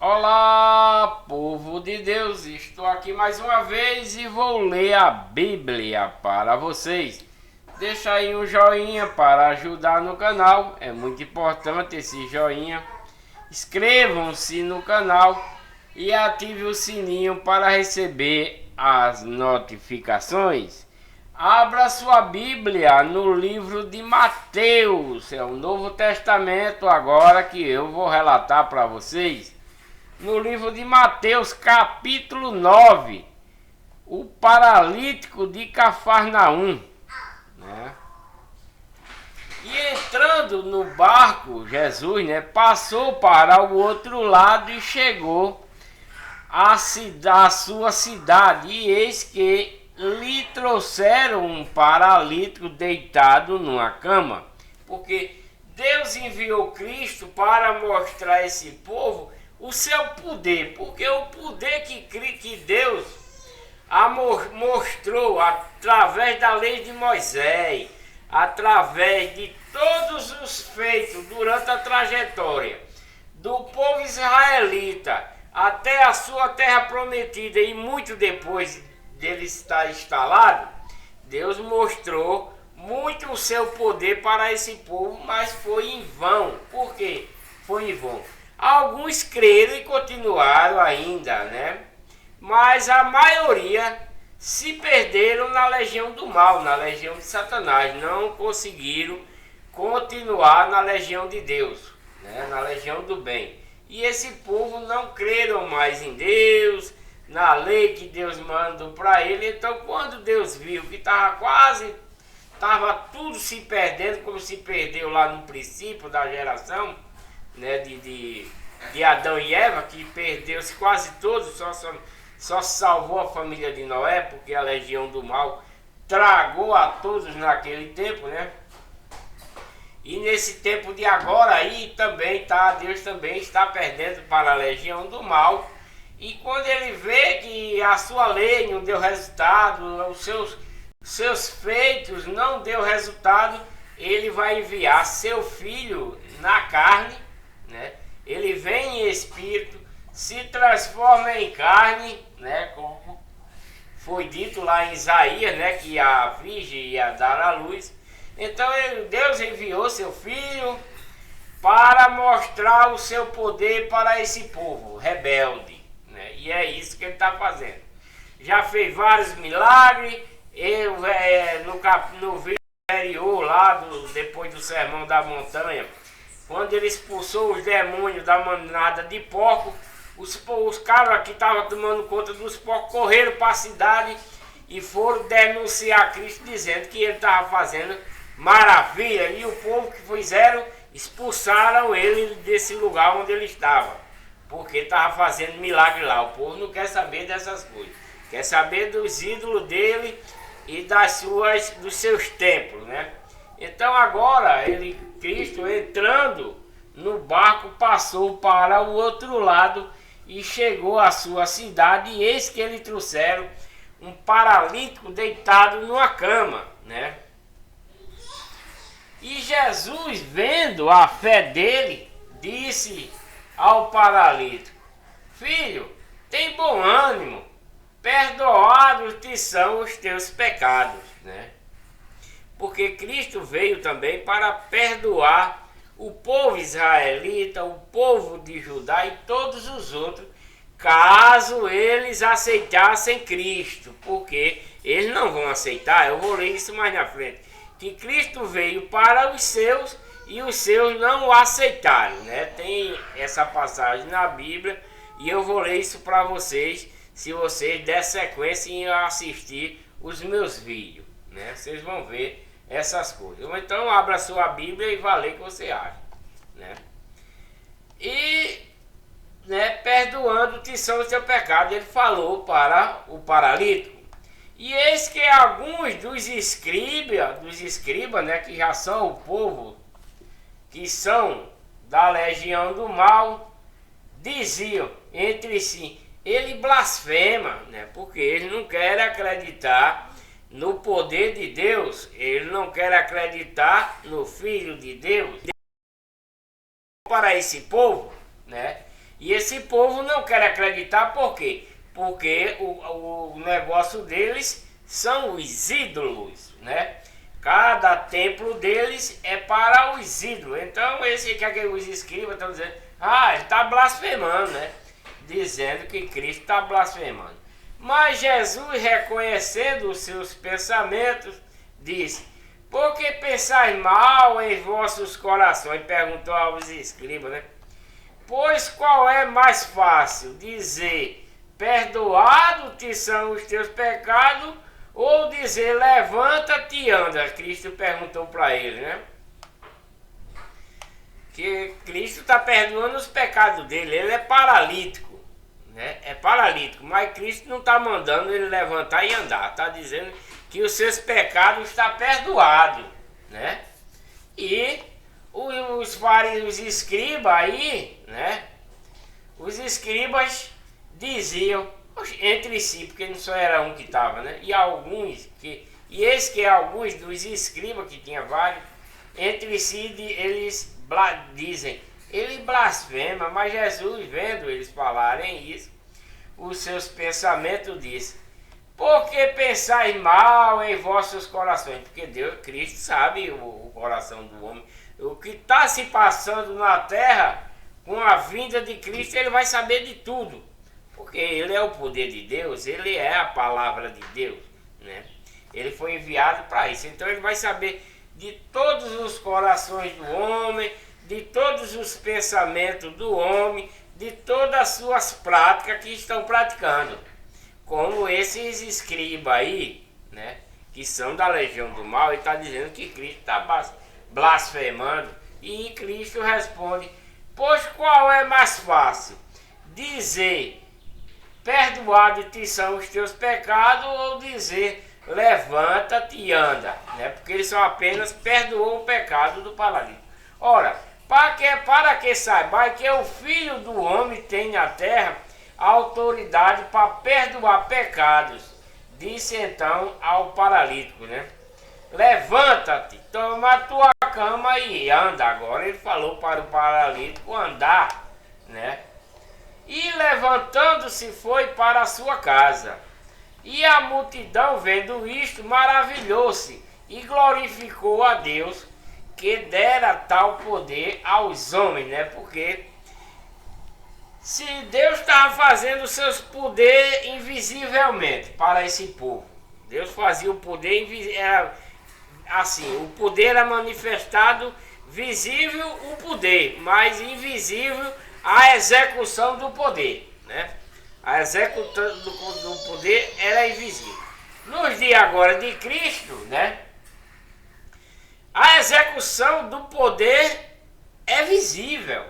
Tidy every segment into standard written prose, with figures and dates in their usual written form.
Olá, povo de Deus, estou aqui mais uma vez e vou ler a Bíblia para vocês. Deixa aí um joinha para ajudar no canal, é muito importante esse joinha. Inscrevam-se no canal e ative o sininho para receber as notificações. Abra sua Bíblia no livro de Mateus, é o Novo Testamento agora que eu vou relatar para vocês. No livro de Mateus, capítulo 9, o paralítico de Cafarnaum, né? E entrando no barco, Jesus, passou para o outro lado e chegou à sua cidade. E eis que lhe trouxeram um paralítico deitado numa cama, porque Deus enviou Cristo para mostrar a esse povo o seu poder, porque o poder que Deus mostrou através da lei de Moisés, através de todos os feitos durante a trajetória do povo israelita até a sua terra prometida e muito depois dele estar instalado, Deus mostrou muito o seu poder para esse povo, mas foi em vão. Por quê? Foi em vão. Alguns creram e continuaram ainda, mas a maioria se perderam na legião do mal, na legião de Satanás. Não conseguiram continuar na legião de Deus, na legião do bem. E esse povo não creram mais em Deus, na lei que Deus mandou para ele. Então, quando Deus viu que estava tudo se perdendo, como se perdeu lá no princípio da geração, de Adão e Eva, que perdeu-se quase todos, só salvou a família de Noé, porque a legião do mal tragou a todos naquele tempo, E nesse tempo de agora aí também Deus também está perdendo para a legião do mal. E quando ele vê que a sua lei não deu resultado, os seus feitos não deu resultado, ele vai enviar seu filho na carne, Ele vem em espírito, se transforma em carne, como foi dito lá em Isaías, que a virgem ia dar à luz. Então Deus enviou seu filho para mostrar o seu poder para esse povo rebelde, E é isso que ele está fazendo. Já fez vários milagres. No vídeo anterior lá, depois do Sermão da Montanha, quando ele expulsou os demônios da manada de porco, os caras que estavam tomando conta dos porcos correram para a cidade e foram denunciar Cristo, dizendo que ele estava fazendo maravilha. E o povo que fizeram, expulsaram ele desse lugar onde ele estava, porque estava fazendo milagre lá. O povo não quer saber dessas coisas, quer saber dos ídolos dele e dos seus templos, Então agora Cristo entrando no barco passou para o outro lado e chegou à sua cidade, e eis que ele trouxeram um paralítico deitado numa cama, E Jesus, vendo a fé dele, disse ao paralítico: Filho, tem bom ânimo, perdoados te são os teus pecados, Porque Cristo veio também para perdoar o povo israelita, o povo de Judá e todos os outros, caso eles aceitassem Cristo, porque eles não vão aceitar. Eu vou ler isso mais na frente, que Cristo veio para os seus e os seus não o aceitaram, Tem essa passagem na Bíblia e eu vou ler isso para vocês, se vocês der sequência em assistir os meus vídeos, Vocês vão ver essas coisas. Então abra sua Bíblia e vá ler o que você acha, E perdoando-te são os teus pecados, ele falou para o paralítico. E eis que alguns dos escribas, que já são o povo que são da legião do mal, diziam entre si: ele blasfema, porque ele não quer acreditar no poder de Deus, ele não quer acreditar no Filho de Deus. Para esse povo, E esse povo não quer acreditar, por quê? Porque o negócio deles são os ídolos, né? Cada templo deles é para os ídolos. Então, esse que os escribas estão dizendo, ele está blasfemando, né? Dizendo que Cristo está blasfemando. Mas Jesus, reconhecendo os seus pensamentos, disse: por que pensais mal em vossos corações? Perguntou aos escribas, né? Pois qual é mais fácil dizer, perdoado-te são os teus pecados, ou dizer, levanta-te e anda? Cristo perguntou para ele, né? Que Cristo está perdoando os pecados dele, ele é paralítico, né? É paralítico, mas Cristo não está mandando ele levantar e andar, está dizendo que os seus pecados estão perdoados, né? E os fariseus, os escribas aí, né? Os escribas diziam entre si, porque não só era um que estava, né? E alguns eis que alguns dos escribas, que tinha vários, entre si eles dizem, ele blasfema. Mas Jesus, vendo eles falarem isso, os seus pensamentos disse: por que pensais mal em vossos corações? Porque Cristo sabe o coração do homem. O que está se passando na terra, com a vinda de Cristo, ele vai saber de tudo. Porque ele é o poder de Deus, ele é a palavra de Deus, né? Ele foi enviado para isso. Então ele vai saber de todos os corações do homem, de todos os pensamentos do homem, de todas as suas práticas que estão praticando. Como esses escribas aí, né, que são da legião do mal, e está dizendo que Cristo está blasfemando. E Cristo responde: pois qual é mais fácil dizer, perdoado-te são os teus pecados, ou dizer, levanta-te e anda, né? Porque ele só apenas perdoou o pecado do paralítico. Ora, para que saibais que o Filho do Homem tem na terra a autoridade para perdoar pecados, disse então ao paralítico, né? Levanta-te, toma a tua cama e anda. Agora ele falou para o paralítico andar, né? E levantando-se foi para a sua casa. E a multidão, vendo isto, maravilhou-se e glorificou a Deus, que dera tal poder aos homens, né? Porque se Deus estava fazendo os seus poderes invisivelmente para esse povo, Deus fazia o poder invisível, assim, o poder era manifestado, visível o poder, mas invisível a execução do poder, né? A execução do poder era invisível. Nos dias agora de Cristo, né? A execução do poder é visível,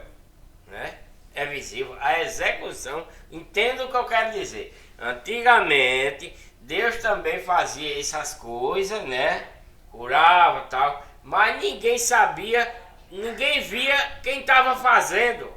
né? É visível. A execução, entenda o que eu quero dizer. Antigamente, Deus também fazia essas coisas, né? Curava e tal, mas ninguém sabia, ninguém via quem estava fazendo.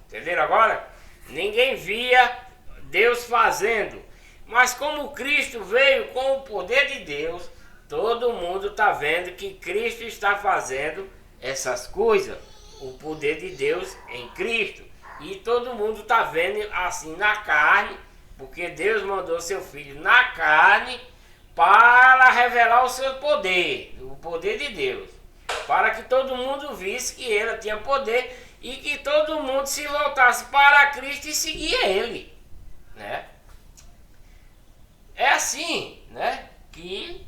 Entenderam agora? Ninguém via Deus fazendo. Mas como Cristo veio com o poder de Deus, todo mundo está vendo que Cristo está fazendo essas coisas. O poder de Deus em Cristo. E todo mundo está vendo assim na carne, porque Deus mandou seu Filho na carne para revelar o seu poder, o poder de Deus. Para que todo mundo visse que ele tinha poder e que todo mundo se voltasse para Cristo e seguia ele, né? É assim, né? Que,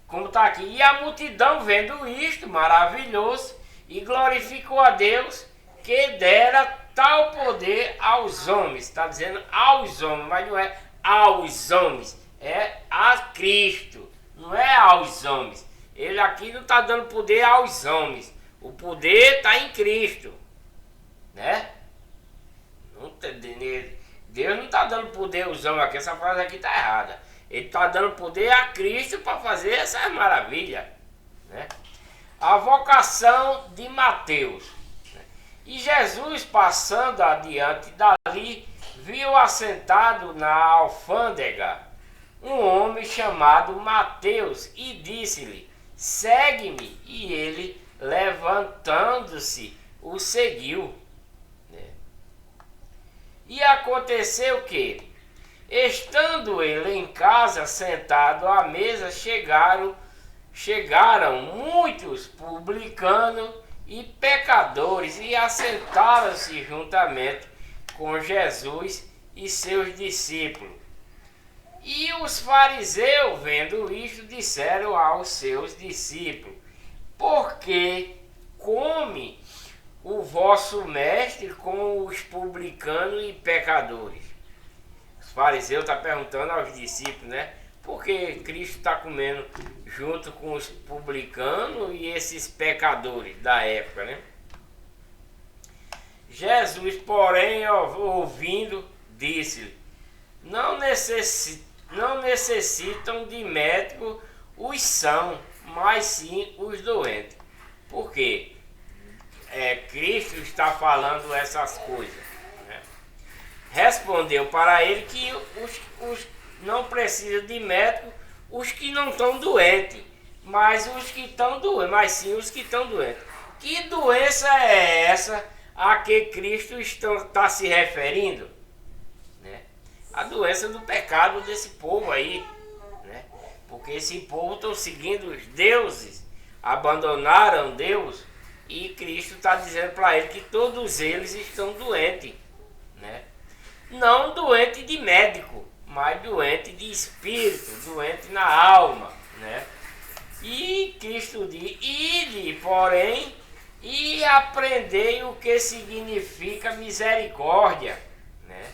como está aqui, e a multidão vendo isto, maravilhou-se e glorificou a Deus, que dera tal poder aos homens. Está dizendo aos homens, mas não é aos homens, é a Cristo, não é aos homens. Ele aqui não está dando poder aos homens, o poder está em Cristo, né? Deus não está dando poder aos homens aqui, essa frase aqui está errada. Ele está dando poder a Cristo para fazer essas maravilhas, né? A vocação de Mateus. E Jesus, passando adiante dali, viu assentado na alfândega um homem chamado Mateus e disse-lhe: segue-me. E ele, levantando-se, o seguiu, né? E aconteceu que, estando ele em casa, sentado à mesa, chegaram muitos publicanos e pecadores e assentaram-se juntamente com Jesus e seus discípulos. E os fariseus, vendo isto, disseram aos seus discípulos: por que come o vosso mestre com os publicanos e pecadores? Os fariseus estão perguntando aos discípulos, né? Por que Cristo está comendo junto com os publicanos e esses pecadores da época, né? Jesus, porém, ouvindo, disse-lhe: não necessitam de médico os sãos, mas sim os doentes. Por quê? Cristo está falando essas coisas, né? Respondeu para ele que os não precisam de médico os que não estão doentes, mas os que estão doentes, mas sim os que estão doentes. Que doença é essa a que Cristo está se referindo? Né? A doença do pecado desse povo aí, né? Porque esse povo está seguindo os deuses, abandonaram Deus, e Cristo está dizendo para ele que todos eles estão doentes, né? Não doente de médico, mas doente de espírito, doente na alma, né? E Cristo diz: ide, porém, e aprendei o que significa misericórdia, né?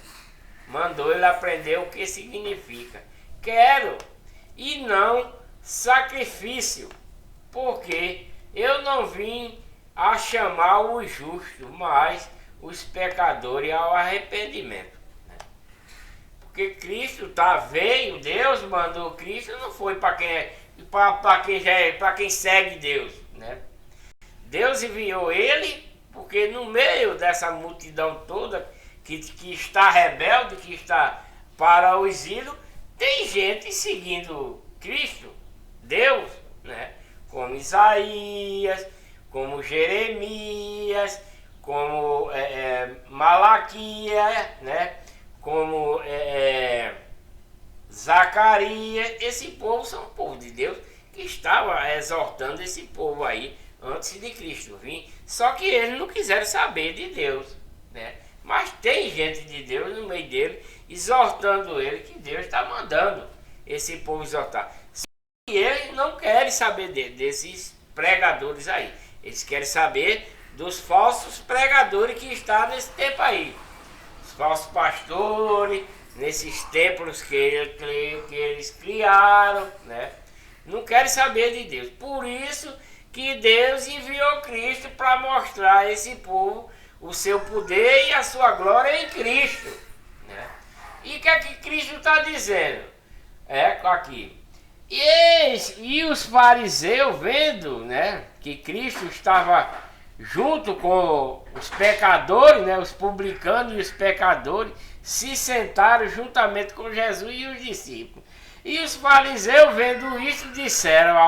Mandou ele aprender o que significa. Quero e não sacrifício, porque eu não vim a chamar os justos, mas os pecadores ao arrependimento. Porque Cristo veio, Deus mandou Cristo, não foi para quem segue Deus, né? Deus enviou ele, porque no meio dessa multidão toda que está rebelde, que está para os ídolos, tem gente seguindo Cristo, Deus, né? Como Isaías, como Jeremias, como Malaquias, né? Como Zacarias. Esse povo são o povo de Deus que estava exortando esse povo aí antes de Cristo vir. Só que eles não quiseram saber de Deus, né? Mas tem gente de Deus no meio dele exortando ele, que Deus está mandando esse povo exortar. Só que eles não querem saber desses pregadores aí. Eles querem saber dos falsos pregadores que estão nesse tempo aí. Falsos pastores, nesses templos que eles criaram, né? Não querem saber de Deus. Por isso que Deus enviou Cristo para mostrar a esse povo o seu poder e a sua glória em Cristo, né? E o que é que Cristo está dizendo? Aqui. E os fariseus, vendo, né, que Cristo estava junto com os pecadores, né, os publicanos e os pecadores, se sentaram juntamente com Jesus e os discípulos. E os fariseus, vendo isso, disseram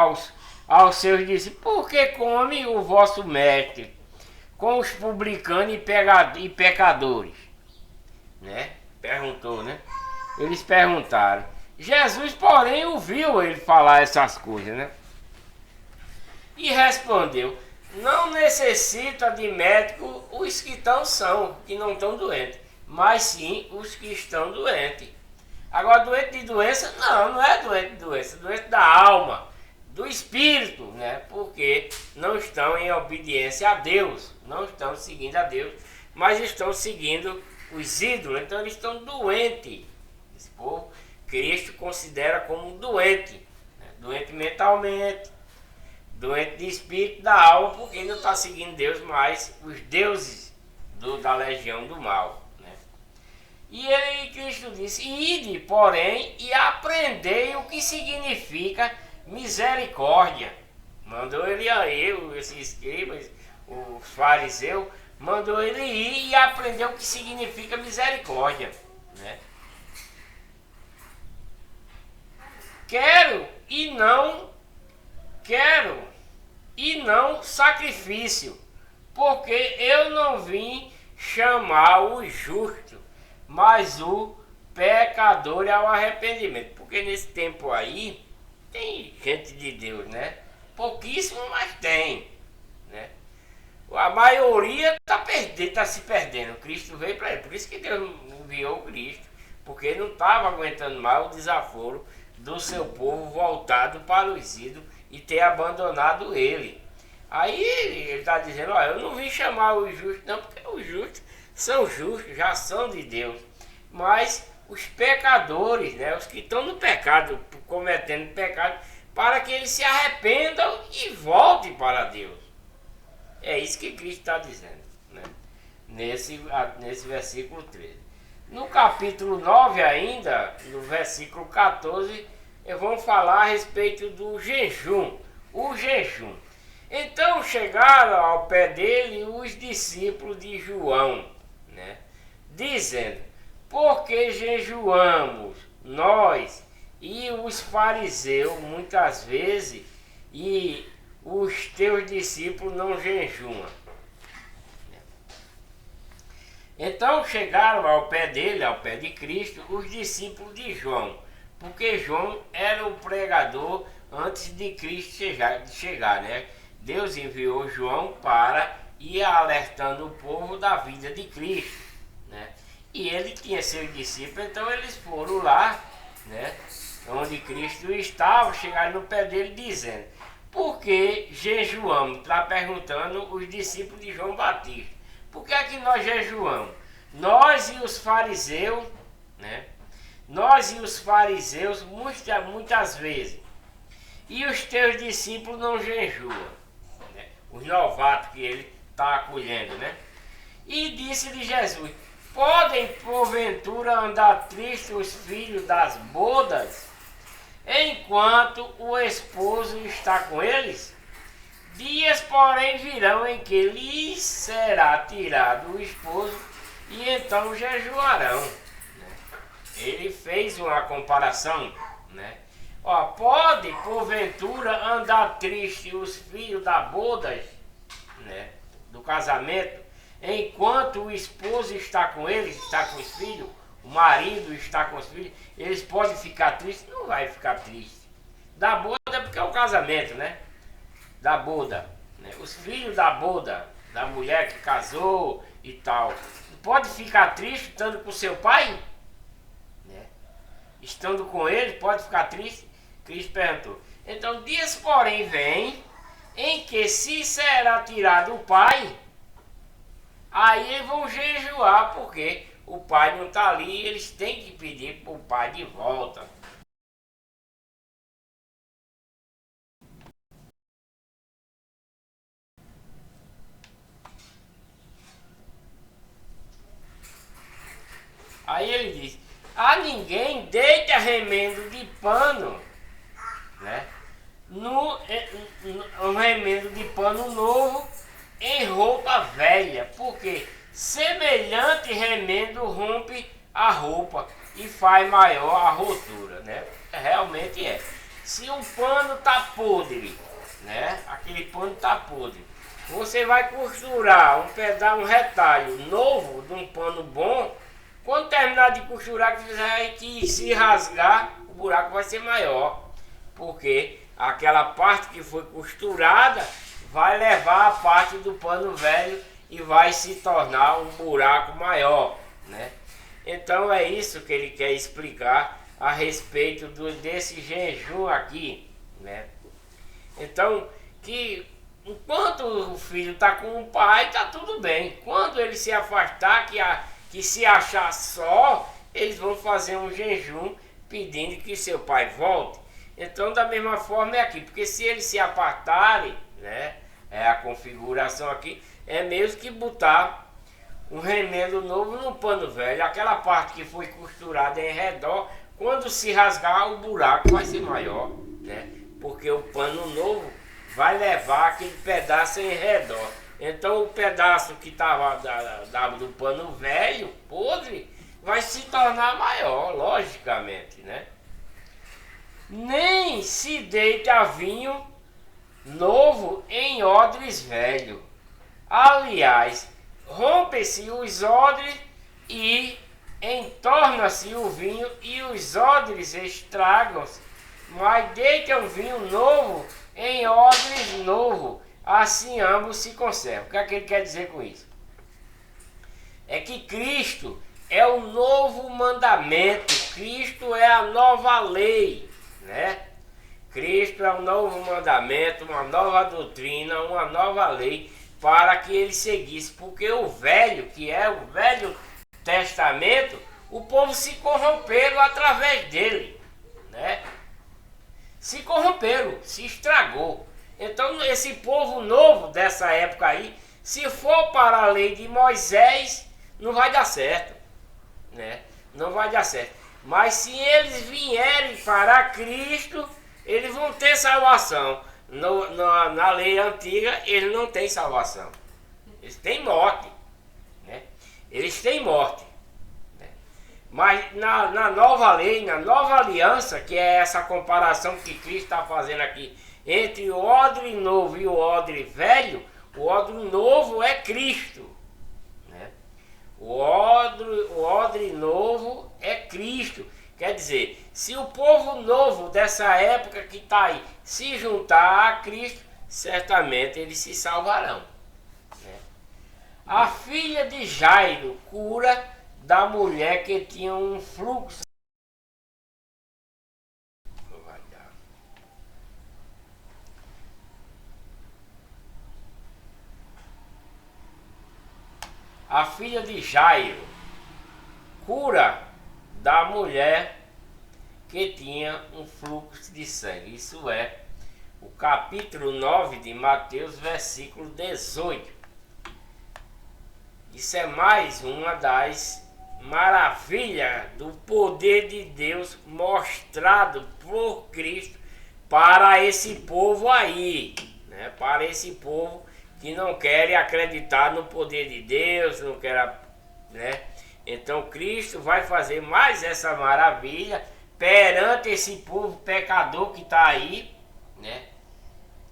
aos seus discípulos: por que come o vosso mestre com os publicanos e pecadores? Né? Perguntou, né? Eles perguntaram. Jesus, porém, ouviu ele falar essas coisas, né? E respondeu: não necessita de médico os que que não estão doentes, mas sim os que estão doentes. Agora, doente de doença, não é doente de doença, doente da alma, do espírito, né? Porque não estão em obediência a Deus, não estão seguindo a Deus, mas estão seguindo os ídolos, então eles estão doentes. Esse povo, Cristo considera como doente, né? Doente mentalmente, doente de espírito, da alma, porque não está seguindo Deus, mas os deuses da legião do mal, né? E aí Cristo disse: ide, porém, e aprendei o que significa misericórdia. Mandou ele aí, esses escribas, os fariseus, mandou ele ir e aprender o que significa misericórdia, né? Quero e não sacrifício, porque eu não vim chamar os justos, mas o pecador ao arrependimento. Porque nesse tempo aí tem gente de Deus, né? Pouquíssimo, mas tem, né? A maioria tá se perdendo. Cristo veio para ele. Por isso que Deus enviou Cristo. Porque não estava aguentando mais o desaforo do seu povo voltado para os ídolos e ter abandonado ele. Aí ele está dizendo, olha, eu não vim chamar os justos não, porque os justos são justos, já são de Deus. Mas os pecadores, né, os que estão no pecado, cometendo pecado, para que eles se arrependam e voltem para Deus. É isso que Cristo está dizendo, né? Nesse versículo 13. No capítulo 9 ainda, no versículo 14, vamos falar a respeito do jejum. O jejum. Então chegaram ao pé dele os discípulos de João, né? Dizendo, por que jejuamos nós e os fariseus muitas vezes e os teus discípulos não jejuam? Então chegaram ao pé dele, ao pé de Cristo, os discípulos de João, porque João era o pregador antes de Cristo chegar, né? Deus enviou João para ir alertando o povo da vida de Cristo, né? E ele tinha seus discípulos, então eles foram lá, né? Onde Cristo estava, chegaram no pé dele dizendo, por que jejuamos? Está perguntando os discípulos de João Batista. Por que é que nós jejuamos? Nós e os fariseus, né? Nós e os fariseus muitas vezes. E os teus discípulos não jejuam, né? Os novatos que ele está acolhendo, né? E disse-lhe Jesus, podem porventura andar tristes os filhos das bodas, enquanto o esposo está com eles? Dias, porém, virão em que lhes será tirado o esposo, e então jejuarão. Ele fez uma comparação, né? Ó, pode, porventura, andar triste os filhos da bodas, né? Do casamento, enquanto o esposo está com eles, está com os filhos, o marido está com os filhos, eles podem ficar tristes? Não vai ficar triste. Da boda é porque é o casamento, né? Da boda, né? Os filhos da boda, da mulher que casou e tal, pode ficar triste estando com seu pai? Né? Estando com ele, pode ficar triste? Cristo perguntou. Então, dias, porém, vem em que se será tirado o pai, aí eles vão jejuar, porque o pai não está ali e eles têm que pedir para o pai de volta. Aí ele diz, a ninguém deita remendo de pano, né? Um remendo de pano novo em roupa velha, porque semelhante remendo rompe a roupa e faz maior a rotura, né? Realmente é. Se um pano tá podre, né? Aquele pano tá podre, você vai costurar um retalho novo de um pano bom. Quando terminar de costurar, que se rasgar, o buraco vai ser maior, porque aquela parte que foi costurada vai levar a parte do pano velho e vai se tornar um buraco maior, né? Então é isso que ele quer explicar a respeito desse jejum aqui, né? Então, que enquanto o filho está com o pai, está tudo bem. Quando ele se afastar, que se achar só, eles vão fazer um jejum pedindo que seu pai volte. Então, da mesma forma é aqui, porque se eles se apartarem, né, a configuração aqui é mesmo que botar um remendo novo no pano velho. Aquela parte que foi costurada em redor, quando se rasgar, o buraco vai ser maior, né? Porque o pano novo vai levar aquele pedaço em redor. Então o pedaço que estava do pano velho, podre, vai se tornar maior, logicamente, né? Nem se deita vinho novo em odres velho. Aliás, rompe-se os odres e entorna-se o vinho e os odres estragam-se, mas deitam vinho novo em odres novo, assim ambos se conservam. O que é que ele quer dizer com isso? É que Cristo é o novo mandamento, Cristo é a nova lei, né? Cristo é um novo mandamento, uma nova doutrina, uma nova lei para que ele seguisse, porque o velho, que é o Velho Testamento, o povo se corromperam através dele, né? Se corromperam, se estragou. Então esse povo novo dessa época aí, se for para a lei de Moisés, não vai dar certo, né? Não vai dar certo. Mas se eles vierem para Cristo, eles vão ter salvação. Na lei antiga, eles não têm salvação. Eles têm morte, né? Eles têm morte, né? Mas na nova lei, na nova aliança, que é essa comparação que Cristo está fazendo aqui entre o odre novo e o odre velho, o odre novo é Cristo, né? O odre novo é Cristo. Quer dizer, se o povo novo dessa época que está aí se juntar a Cristo, certamente eles se salvarão, né? A filha de Jairo cura da mulher que tinha um fluxo. A filha de Jairo cura da mulher que tinha um fluxo de sangue. Isso é o capítulo 9 de Mateus, versículo 18. Isso é mais uma das maravilhas do poder de Deus mostrado por Cristo para esse povo aí, né? Para esse povo que não quer acreditar no poder de Deus, não quer, né? Então Cristo vai fazer mais essa maravilha perante esse povo pecador que está aí, né?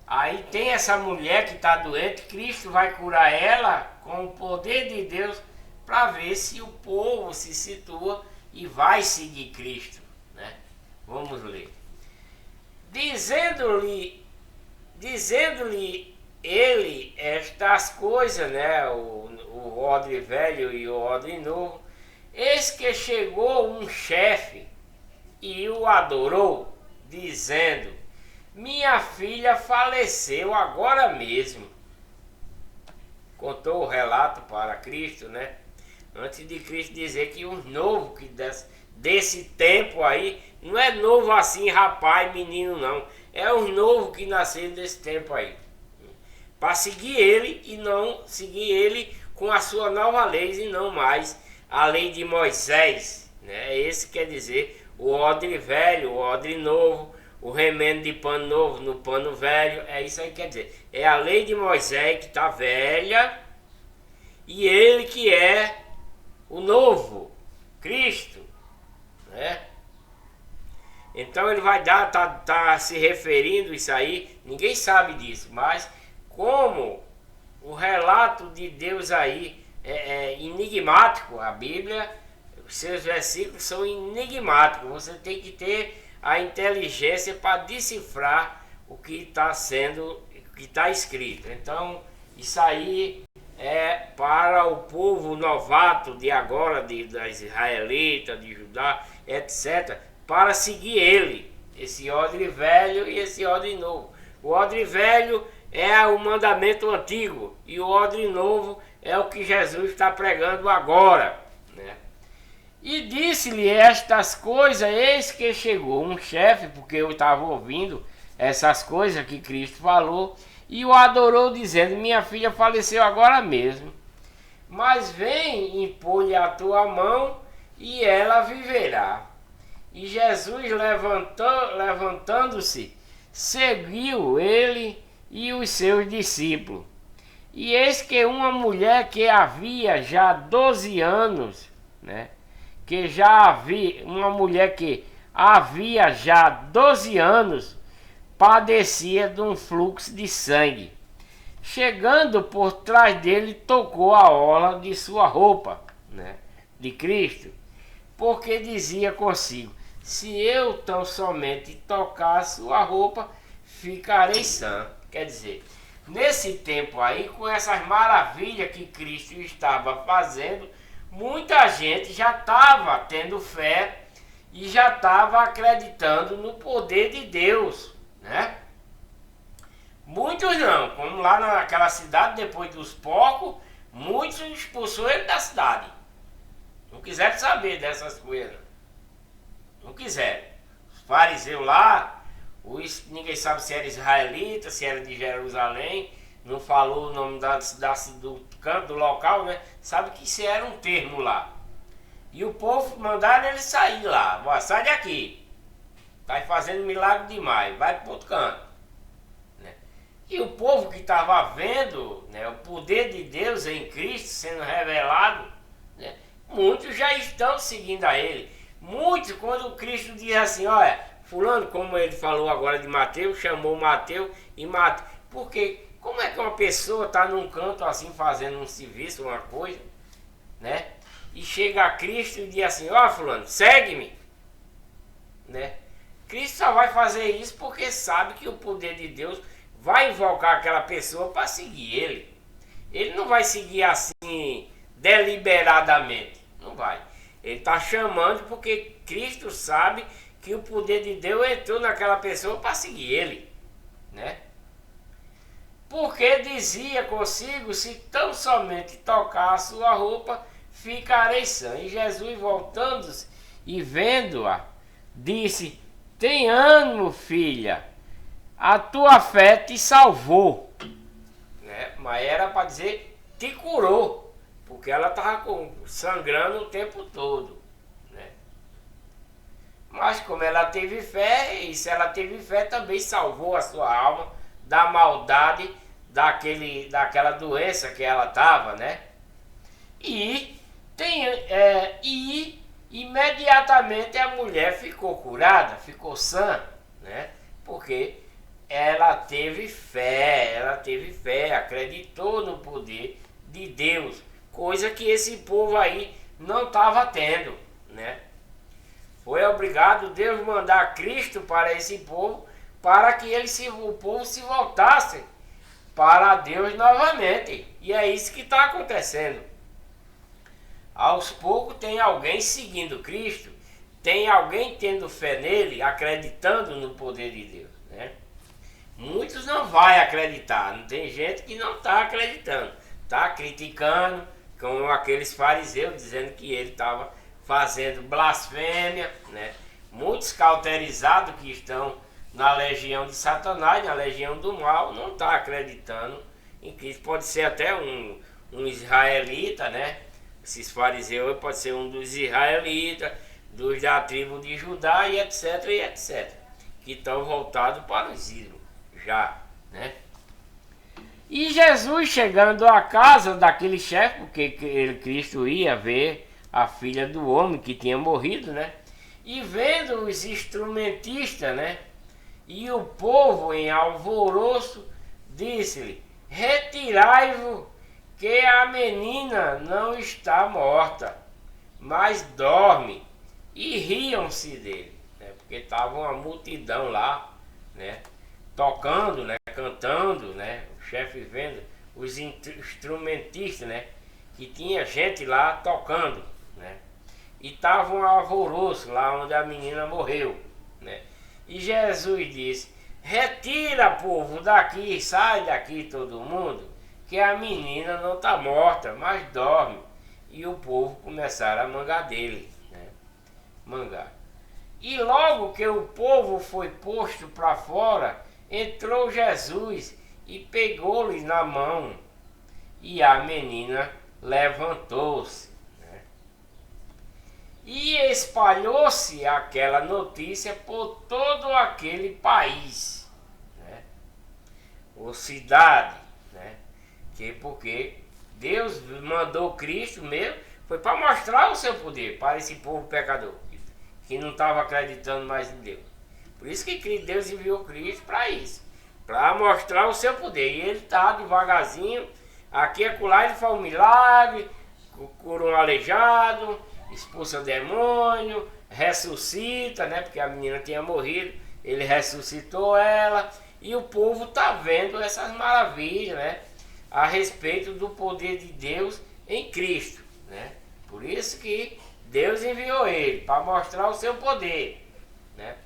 Aí tem essa mulher que está doente, Cristo vai curar ela com o poder de Deus para ver se o povo se situa e vai seguir Cristo, né? Vamos ler. Dizendo-lhe ele estas coisas, né? O odre velho e o odre novo, eis que chegou um chefe e o adorou, dizendo: minha filha faleceu agora mesmo. Contou o relato para Cristo, né? Antes de Cristo dizer que os novos que desse tempo aí, não é novo assim, rapaz, menino, não. É os novos que nasceram desse tempo aí. Para seguir ele e não seguir ele com a sua nova lei e não mais a lei de Moisés, né? Esse quer dizer o odre velho, o odre novo, o remendo de pano novo no pano velho, é isso aí que quer dizer. É a lei de Moisés que está velha e ele que é o novo, Cristo, né? Então ele vai dar, tá se referindo isso aí, ninguém sabe disso, mas como o relato de Deus aí é enigmático, a Bíblia, os seus versículos são enigmáticos, você tem que ter a inteligência para decifrar o que está sendo, o que está escrito. Então isso aí é para o povo novato de agora, das israelitas, de Judá, etc., para seguir ele, esse odre velho e esse odre novo. O odre velho é o mandamento antigo e o odre novo é o que Jesus está pregando agora, né? E disse-lhe estas coisas, eis que chegou um chefe, porque eu estava ouvindo essas coisas que Cristo falou, e o adorou dizendo: minha filha faleceu agora mesmo, mas vem, impor-lhe a tua mão e ela viverá. E Jesus levantando-se, seguiu ele e os seus discípulos. E eis que uma mulher que havia já 12 anos, né? Havia já 12 anos, padecia de um fluxo de sangue. Chegando por trás dele, tocou a orla de sua roupa, né? De Cristo. porque dizia consigo: se eu tão somente tocar a sua roupa, ficarei sã. Quer dizer, nesse tempo aí, com essas maravilhas que Cristo estava fazendo, muita gente já estava tendo fé e já estava acreditando no poder de Deus, né? Muitos não, como lá naquela cidade, depois dos porcos, muitos expulsou ele da cidade. Não quiseram saber dessas coisas. Não quiseram. Os fariseus lá, ninguém sabe se era israelita, se era de Jerusalém, não falou o nome do canto, do local, né? Sabe que isso era um termo lá. E o povo mandaram ele sair lá. Sai daqui. Tá fazendo milagre demais, vai para outro canto. Né? E o povo que estava vendo, né, o poder de Deus em Cristo sendo revelado, né, muitos já estão seguindo a ele. Muitos, quando Cristo diz assim, olha, fulano, como ele falou agora de Mateus, chamou Mateus e Mateus. Porque como é que uma pessoa está num canto assim, fazendo um serviço, uma coisa, né? E chega a Cristo e diz assim, ó, fulano, segue-me, né? Cristo só vai fazer isso porque sabe que o poder de Deus vai invocar aquela pessoa para seguir ele. Ele não vai seguir assim deliberadamente, não vai. Ele está chamando porque Cristo sabe que o poder de Deus entrou naquela pessoa para seguir ele, né? Porque dizia consigo, se tão somente tocar a sua roupa, ficarei sã. E Jesus, voltando-se e vendo-a, disse, tem ânimo, filha, a tua fé te salvou, né? Mas era para dizer, te curou, porque ela estava sangrando o tempo todo, né? Mas como ela teve fé, e se ela teve fé, também salvou a sua alma da maldade daquela doença que ela estava, né? E imediatamente a mulher ficou curada, ficou sã, né? Porque ela teve fé, acreditou no poder de Deus, coisa que esse povo aí não estava tendo, né? Foi obrigado Deus mandar Cristo para esse povo, para que o povo se voltasse para Deus novamente. E é isso que está acontecendo. Aos poucos tem alguém seguindo Cristo, tem alguém tendo fé nele, acreditando no poder de Deus, né? Muitos não vão acreditar, não tem gente que não está acreditando, está criticando, como aqueles fariseus, dizendo que ele estava fazendo blasfêmia, né? Muitos cauterizados que estão na legião de Satanás, na legião do mal, não está acreditando em Cristo. Pode ser até um israelita, né? Esses fariseus pode ser um dos israelitas, dos da tribo de Judá e etc, que estão voltados para os ídolos já, né? E Jesus, chegando à casa daquele chefe, porque Cristo ia ver a filha do homem que tinha morrido, né? E vendo os instrumentistas, né? E o povo em alvoroço, disse-lhe, retirai-vos, que a menina não está morta, mas dorme. E riam-se dele, né? Porque estava uma multidão lá, né? Tocando, né? Cantando, né? O chefe vendo, os instrumentistas, né? Que tinha gente lá tocando, né? E estava um alvoroço lá onde a menina morreu, né? E Jesus disse, retira, povo, daqui, sai daqui todo mundo, que a menina não está morta, mas dorme. E o povo começaram a mangar dele, né? Mangar. E logo que o povo foi posto para fora, entrou Jesus e pegou-lhe na mão, e a menina levantou-se, né? E espalhou-se aquela notícia por todo aquele país, né? Ou cidade, né? Porque Deus mandou Cristo mesmo, foi para mostrar o seu poder para esse povo pecador, que não estava acreditando mais em Deus. Por isso que Deus enviou Cristo para isso, para mostrar o seu poder. E ele está devagarzinho, aqui e acolá ele faz um milagre, cura um aleijado, expulsa demônio, ressuscita, né? Porque a menina tinha morrido, ele ressuscitou ela, e o povo está vendo essas maravilhas, né? A respeito do poder de Deus em Cristo, né? Por isso que Deus enviou ele, para mostrar o seu poder, né?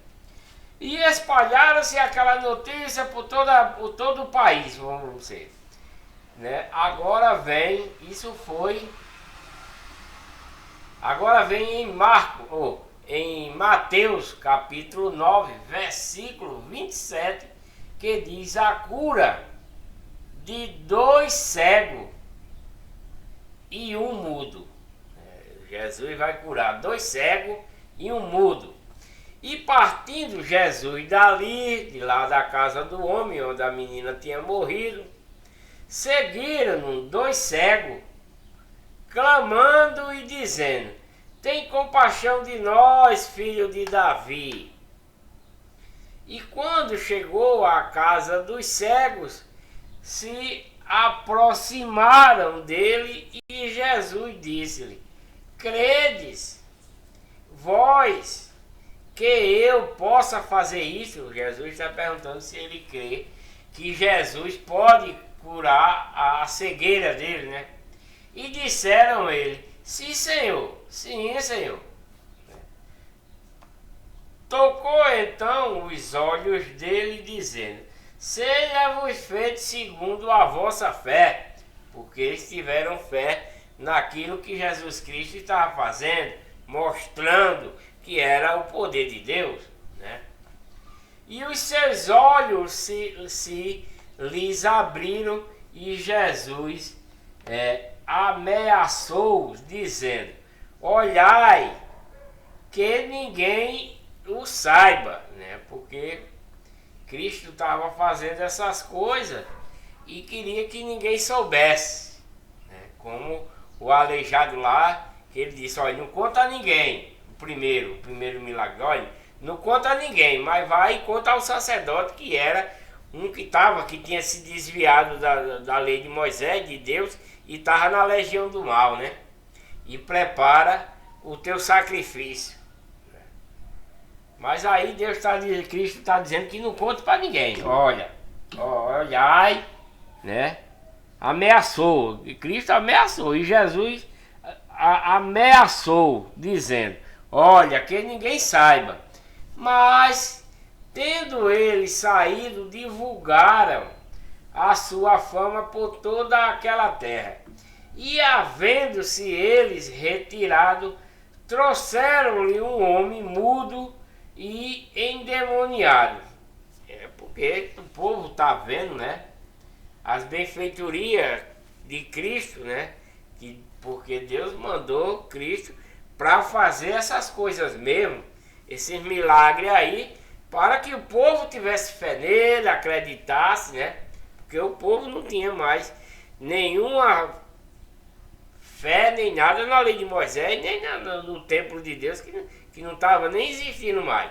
E espalharam-se aquela notícia por todo o país, vamos dizer, né? Agora vem em Mateus capítulo 9, versículo 27, que diz a cura de 2 cegos e um mudo. Jesus vai curar 2 cegos e um mudo. E partindo Jesus dali, de lá da casa do homem, onde a menina tinha morrido, seguiram 2 cegos, clamando e dizendo: tem compaixão de nós, filho de Davi. E quando chegou à casa dos cegos, se aproximaram dele, e Jesus disse-lhe: credes vós que eu possa fazer isso? Jesus está perguntando se ele crê que Jesus pode curar a cegueira dele, né? E disseram ele: sim, Senhor, sim, Senhor. Tocou então os olhos dele, dizendo: seja-vos feito segundo a vossa fé. Porque eles tiveram fé naquilo que Jesus Cristo estava fazendo, mostrando que era o poder de Deus, né? E os seus olhos se lhes abriram, e Jesus ameaçou-os, dizendo: olhai que ninguém o saiba, né? Porque Cristo estava fazendo essas coisas e queria que ninguém soubesse, né? Como o aleijado lá, que ele disse: olha, não conta a ninguém. O primeiro milagre, olha, não conta a ninguém, mas vai e conta ao sacerdote, que era um que tinha se desviado da lei de Moisés, de Deus, e estava na legião do mal, né? E prepara o teu sacrifício. Mas aí Cristo está dizendo que não conta para ninguém. Olhai, né? Ameaçou, Cristo ameaçou, e Jesus ameaçou, dizendo: olha, que ninguém saiba. Mas, tendo eles saído, divulgaram a sua fama por toda aquela terra. E, havendo-se eles retirado, trouxeram-lhe um homem mudo e endemoniado. Porque o povo está vendo, né? As benfeitorias de Cristo, né? Porque Deus mandou Cristo para fazer essas coisas mesmo, esses milagres aí, para que o povo tivesse fé nele, acreditasse, né? Porque o povo não tinha mais nenhuma fé, nem nada na lei de Moisés, nem no templo de Deus, que não estava nem existindo mais.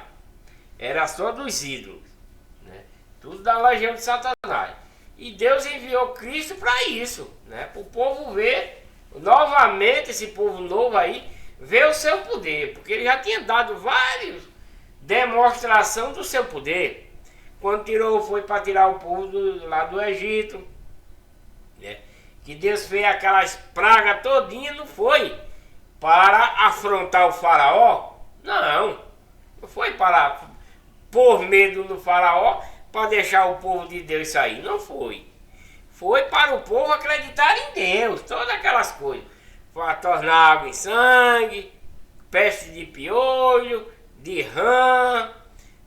Era só dos ídolos, né? Tudo da legião de Satanás. E Deus enviou Cristo para isso, né? Para o povo ver novamente, esse povo novo aí, ver o seu poder. Porque ele já tinha dado várias demonstrações do seu poder. Quando foi para tirar o povo lá do Egito, né? Que Deus fez aquelas pragas todinha, não foi para afrontar o faraó. Não foi para pôr medo no faraó, para deixar o povo de Deus sair. Não foi. Foi para o povo acreditar em Deus. Todas aquelas coisas. Para tornar água em sangue, peste de piolho, de rã,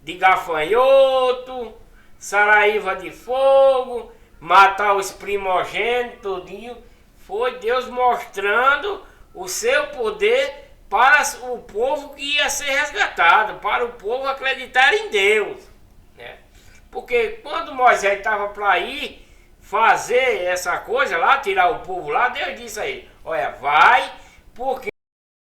de gafanhoto, saraíva de fogo, matar os primogênitos todinho. Foi Deus mostrando o seu poder para o povo que ia ser resgatado, para o povo acreditar em Deus, né? Porque quando Moisés estava para ir fazer essa coisa lá, tirar o povo lá, Deus disse a ele: olha, vai, porque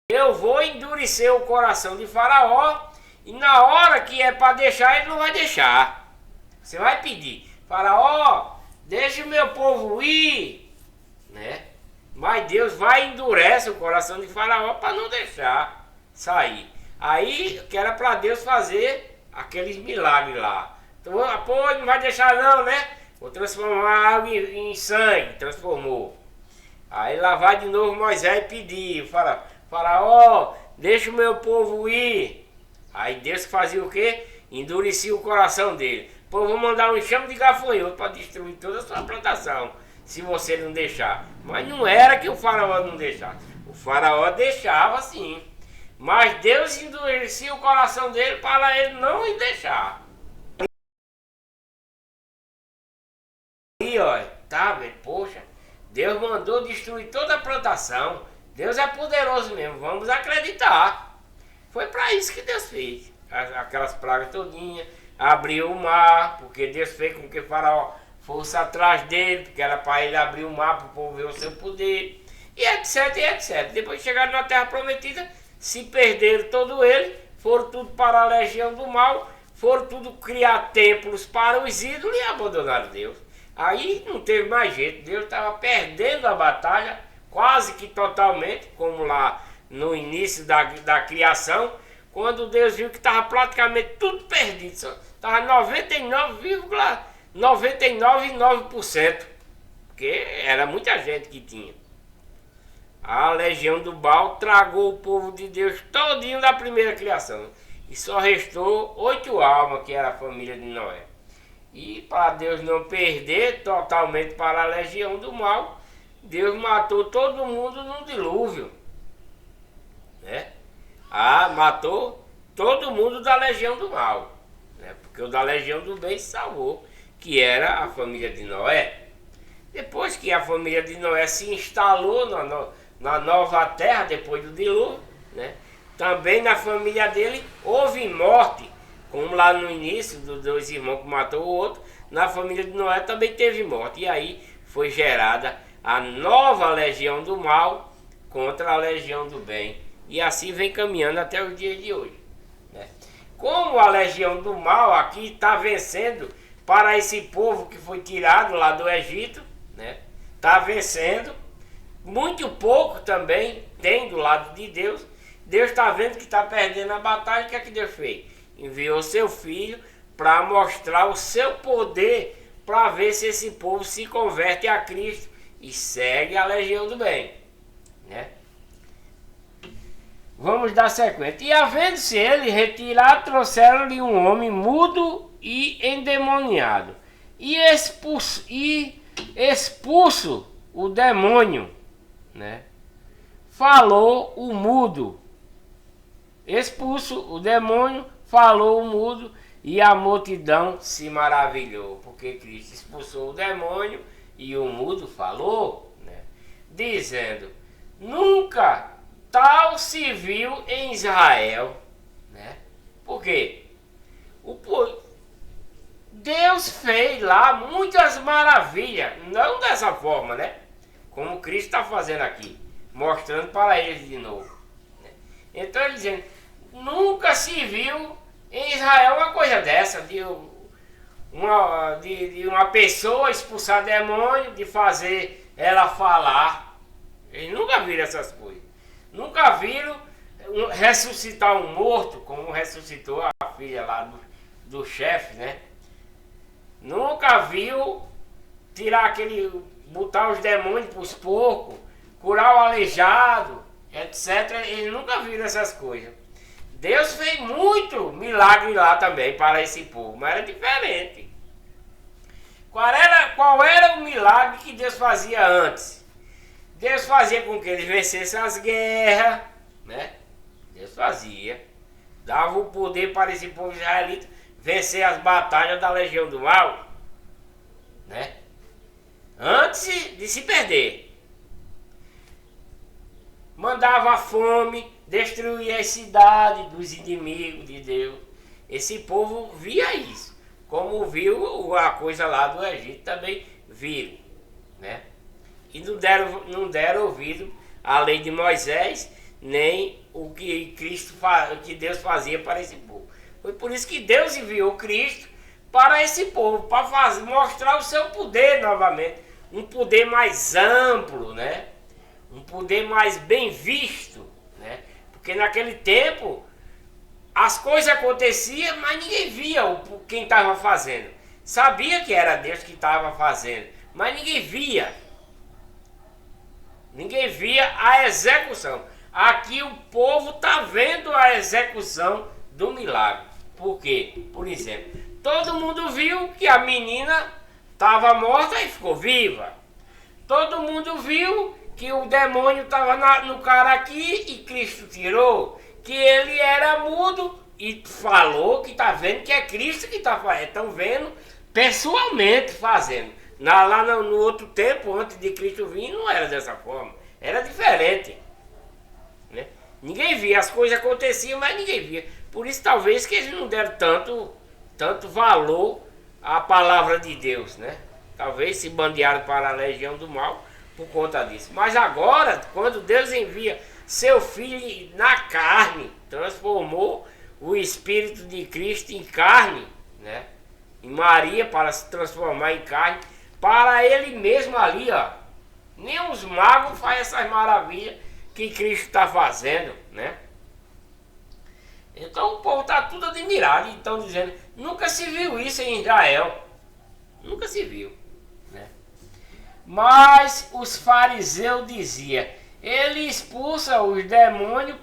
eu vou endurecer o coração de Faraó, e na hora que é para deixar, ele não vai deixar. Você vai pedir: Faraó, deixa o meu povo ir, né? Mas Deus vai e endurece o coração de Faraó para não deixar sair. Aí que era para Deus fazer aqueles milagres lá. Então, pô, não vai deixar não, né? Vou transformar água em sangue. Transformou. Aí lá vai de novo Moisés pedir. Faraó, deixa o meu povo ir. Aí Deus fazia o quê? Endurecia o coração dele. Pô, vou mandar um enxame de gafanhoto para destruir toda a sua plantação, se você não deixar. Mas não era que o faraó não deixava. O faraó deixava sim. Mas Deus endurecia o coração dele para ele não deixar. E ó, tá vendo? Poxa, Deus mandou destruir toda a plantação. Deus é poderoso mesmo, vamos acreditar. Foi para isso que Deus fez. Aquelas pragas todinhas. Abriu o mar, porque Deus fez com que o faraó fosse atrás dele, porque era para ele abrir o mar para o povo ver o seu poder, e etc, e etc. Depois chegaram na terra prometida, se perderam todo ele, foram tudo para a legião do mal, foram tudo criar templos para os ídolos e abandonaram Deus. Aí não teve mais jeito, Deus estava perdendo a batalha, quase que totalmente, como lá no início da criação, quando Deus viu que estava praticamente tudo perdido, estava 99,999%, porque era muita gente que tinha. A legião do Baal tragou o povo de Deus todinho da primeira criação, e só restou 8 almas, que era a família de Noé. E para Deus não perder totalmente para a legião do mal, Deus matou todo mundo no dilúvio, né? Matou todo mundo da legião do mal, né? Porque o da legião do bem se salvou, que era a família de Noé. Depois que a família de Noé se instalou na nova terra, depois do dilúvio, né? Também na família dele houve morte, como lá no início dos 2 irmãos que matou o outro, na família de Noé também teve morte. E aí foi gerada a nova legião do mal contra a legião do bem. E assim vem caminhando até os dias de hoje, né? Como a legião do mal aqui está vencendo para esse povo que foi tirado lá do Egito, né? Está vencendo. Muito pouco também tem do lado de Deus. Deus está vendo que está perdendo a batalha. O que é que Deus fez? Enviou seu filho para mostrar o seu poder, para ver se esse povo se converte a Cristo e segue a legião do bem, né? Vamos dar sequência. E havendo-se ele retirado, trouxeram-lhe um homem mudo e endemoniado. E expulso o demônio, né? Falou o mudo. Expulso o demônio, falou o mudo, e a multidão se maravilhou, porque Cristo expulsou o demônio e o mudo falou, né? Dizendo: nunca tal se viu em Israel, né? Por quê? Deus fez lá muitas maravilhas, não dessa forma, né? Como Cristo está fazendo aqui, mostrando para eles de novo, né? Então ele dizendo: nunca se viu em Israel uma coisa dessa, de uma pessoa expulsar demônio, de fazer ela falar. Eles nunca viram essas coisas. Nunca viram ressuscitar um morto, como ressuscitou a filha lá do chefe, né? Nunca viu botar os demônios para os porcos, curar o aleijado, etc. Eles nunca viram essas coisas. Deus fez muito milagre lá também para esse povo, mas era diferente. Qual era o milagre que Deus fazia antes? Deus fazia com que eles vencessem as guerras, né? Deus fazia. Dava o poder para esse povo israelita vencer as batalhas da legião do mal, né? Antes de se perder. Mandava a fome, destruía as cidades dos inimigos de Deus. Esse povo via isso. Como viu a coisa lá do Egito, também viram, né? E não deram ouvido à lei de Moisés, nem o que Deus fazia para esse povo. Foi por isso que Deus enviou Cristo para esse povo, para mostrar o seu poder novamente, um poder mais amplo, né? um poder mais bem visto, né? Porque naquele tempo as coisas aconteciam, mas ninguém via quem estava fazendo. Sabia que era Deus que estava fazendo, mas ninguém via. Ninguém via a execução. Aqui o povo está vendo a execução do milagre. Por quê? Por exemplo, todo mundo viu que a menina estava morta e ficou viva. Todo mundo viu que o demônio estava no cara aqui e Cristo tirou. Que ele era mudo e falou que está vendo que é Cristo que está fazendo. Estão vendo pessoalmente fazendo. Lá no outro tempo, antes de Cristo vir, não era dessa forma. Era diferente. Né? Ninguém via, as coisas aconteciam, mas ninguém via. Por isso talvez que eles não deram tanto valor à palavra de Deus, né? Talvez se bandearam para a legião do mal por conta disso. Mas agora, quando Deus envia seu Filho na carne, transformou o Espírito de Cristo em carne, né? Em Maria, para se transformar em carne, para ele mesmo ali, ó. Nem os magos fazem essas maravilhas que Cristo está fazendo, né? Então o povo está tudo admirado e estão dizendo, nunca se viu isso em Israel. Nunca se viu, né? Mas os fariseus diziam, ele expulsa os demônios,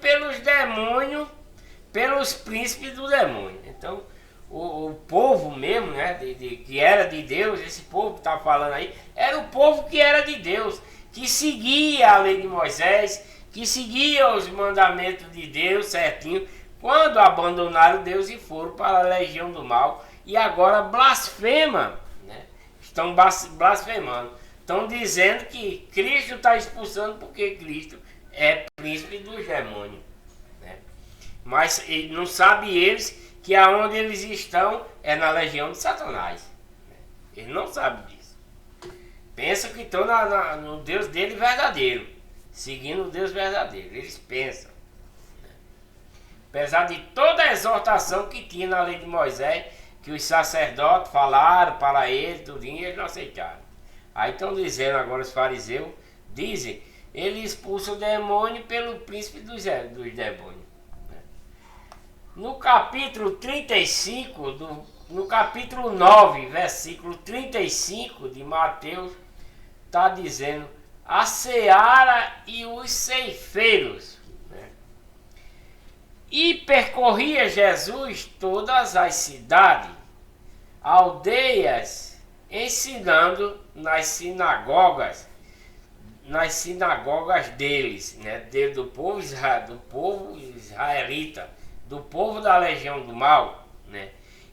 pelos príncipes do demônio. Então o povo mesmo, né, que era de Deus, esse povo que está falando aí, era o povo que era de Deus, que seguia a lei de Moisés, que seguia os mandamentos de Deus certinho, quando abandonaram Deus e foram para a legião do mal, e agora blasfema, né? Estão blasfemando, estão dizendo que Cristo está expulsando porque Cristo é príncipe dos demônios, né? Mas não sabem eles que aonde eles estão é na legião de Satanás. Eles não sabem disso. Pensam que estão no Deus dele verdadeiro, seguindo o Deus verdadeiro. Eles pensam. Apesar de toda a exortação que tinha na lei de Moisés, que os sacerdotes falaram para ele, tudinho, eles não aceitaram. Aí estão dizendo agora os fariseus, dizem, ele expulsa o demônio pelo príncipe dos demônios. No capítulo 35, no capítulo 9, versículo 35 de Mateus, está dizendo, a seara e os ceifeiros. Né? E percorria Jesus todas as cidades, aldeias, ensinando nas sinagogas deles, né? Do povo israelita, do povo da legião do mal, né?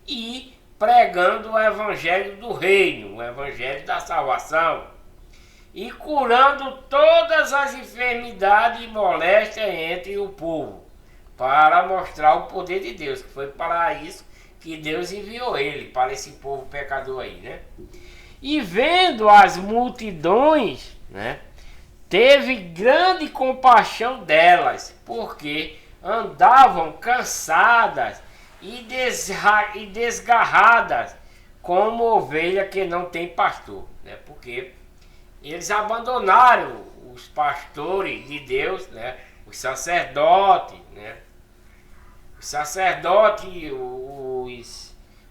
E pregando o evangelho do reino, o evangelho da salvação, e curando todas as enfermidades e moléstias entre o povo, para mostrar o poder de Deus, que foi para isso que Deus enviou ele, para esse povo pecador aí, né? E vendo as multidões, né, teve grande compaixão delas, porque andavam cansadas e desgarradas, como ovelha que não tem pastor, né? Porque eles abandonaram os pastores de Deus, né? Os sacerdotes, né? Os sacerdotes,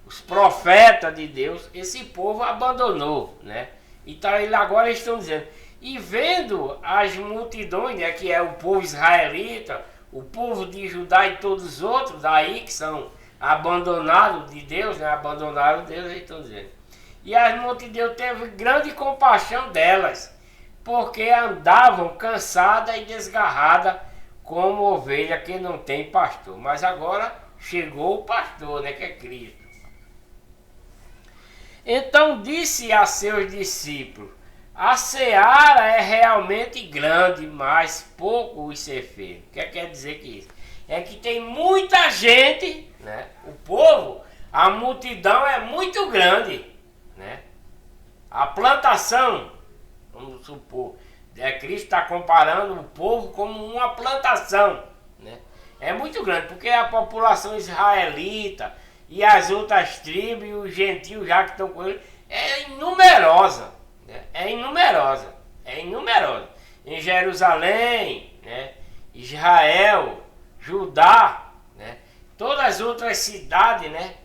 os profetas de Deus, esse povo abandonou, né? Então agora eles estão dizendo, e vendo as multidões, né, que é o povo israelita, o povo de Judá e todos os outros aí que são abandonados de Deus, né? Abandonaram Deus, eles estão dizendo. E as multidões teve grande compaixão delas, porque andavam cansadas e desgarradas como ovelha que não tem pastor. Mas agora chegou o pastor, né? Que é Cristo. Então disse a seus discípulos, a seara é realmente grande, mas pouco os ceifeiros. O que quer dizer que isso? É que tem muita gente, né? O povo, a multidão é muito grande, né? A plantação, vamos supor, Cristo está comparando o povo como uma plantação, né? É muito grande, porque a população israelita e as outras tribos e os gentios já que estão com ele é inumerosa. É inumerosa. em Jerusalém, né? Israel, Judá, né? Todas as outras cidades, né?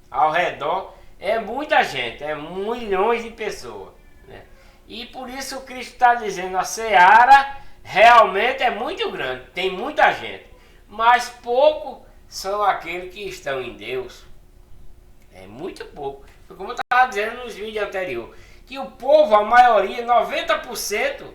Ao redor, é muita gente, é milhões de pessoas, né? E por isso Cristo está dizendo, a seara realmente é muito grande, tem muita gente, mas pouco são aqueles que estão em Deus. É muito pouco. Como eu estava dizendo nos vídeos anteriores, que o povo, a maioria, 90%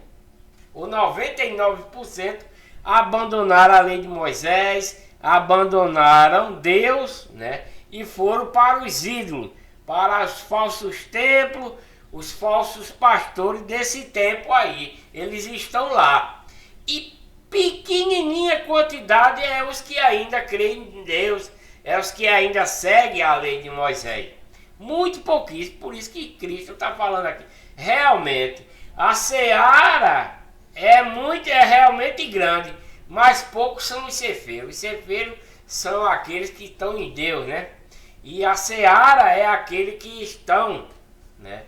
ou 99%, abandonaram a lei de Moisés, abandonaram Deus, né? E foram para os ídolos, para os falsos templos, os falsos pastores desse tempo aí. Eles estão lá. E pequenininha quantidade é os que ainda creem em Deus, é os que ainda seguem a lei de Moisés. Muito pouquíssimo, por isso que Cristo está falando aqui. Realmente, a seara é realmente grande, mas poucos são os ceifeiros. Os ceifeiros são aqueles que estão em Deus, né? E a seara é aquele que estão, né,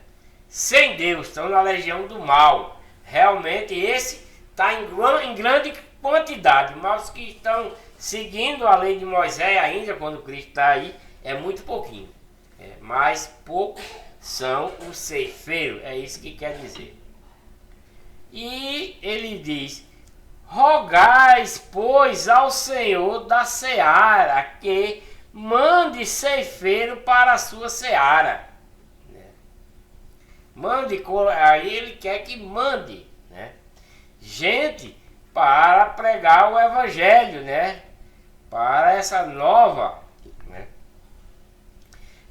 sem Deus, estão na legião do mal. Realmente esse está em grande quantidade, mas os que estão seguindo a lei de Moisés ainda, quando Cristo está aí, é muito pouquinho. Mas poucos são os ceifeiros, é isso que quer dizer. E ele diz, rogais, pois, ao Senhor da seara, que mande ceifeiro para a sua seara. Mande, aí ele quer que mande, né, gente para pregar o evangelho, né, para essa nova, né,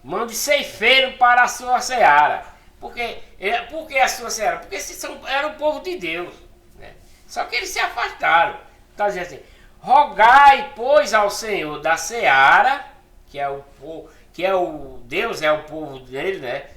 mande ceifeiro para a sua seara. Por que a sua seara? Porque era o povo de Deus, né, só que eles se afastaram. Está dizendo assim, rogai, pois, ao Senhor da seara, que é o povo, que é o Deus, é o povo dele, né?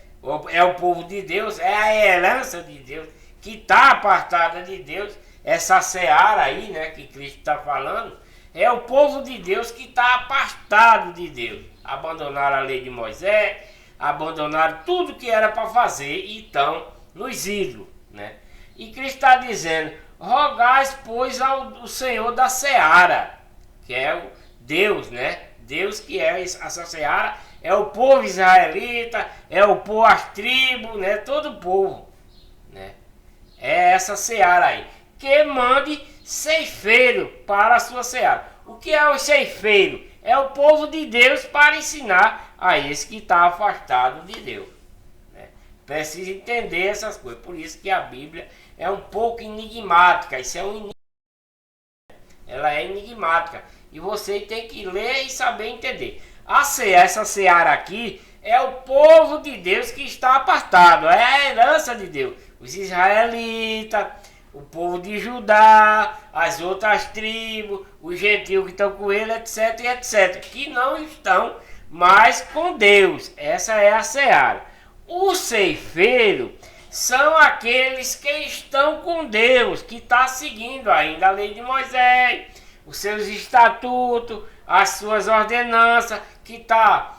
É o povo de Deus, é a herança de Deus, que está apartada de Deus. Essa seara aí, né, que Cristo está falando, é o povo de Deus que está apartado de Deus. Abandonaram a lei de Moisés, abandonaram tudo que era para fazer e estão nos ídolos, né? E Cristo está dizendo, rogais, pois, ao Senhor da seara, que é o Deus, né? Deus que é essa seara, é o povo israelita, é o povo, as tribos, né? Todo o povo, né? É essa seara aí. Que mande ceifeiro para a sua seara. O que é o ceifeiro? É o povo de Deus para ensinar a esse que está afastado de Deus, né? Precisa entender essas coisas. Por isso que a Bíblia é um pouco enigmática. Isso é ela é enigmática. E você tem que ler e saber entender. Essa seara aqui é o povo de Deus que está apartado. É a herança de Deus. Os israelitas, o povo de Judá, as outras tribos, os gentios que estão com ele, etc, etc. Que não estão mais com Deus. Essa é a seara. O ceifeiro são aqueles que estão com Deus, que está seguindo ainda a lei de Moisés, os seus estatutos, as suas ordenanças, que está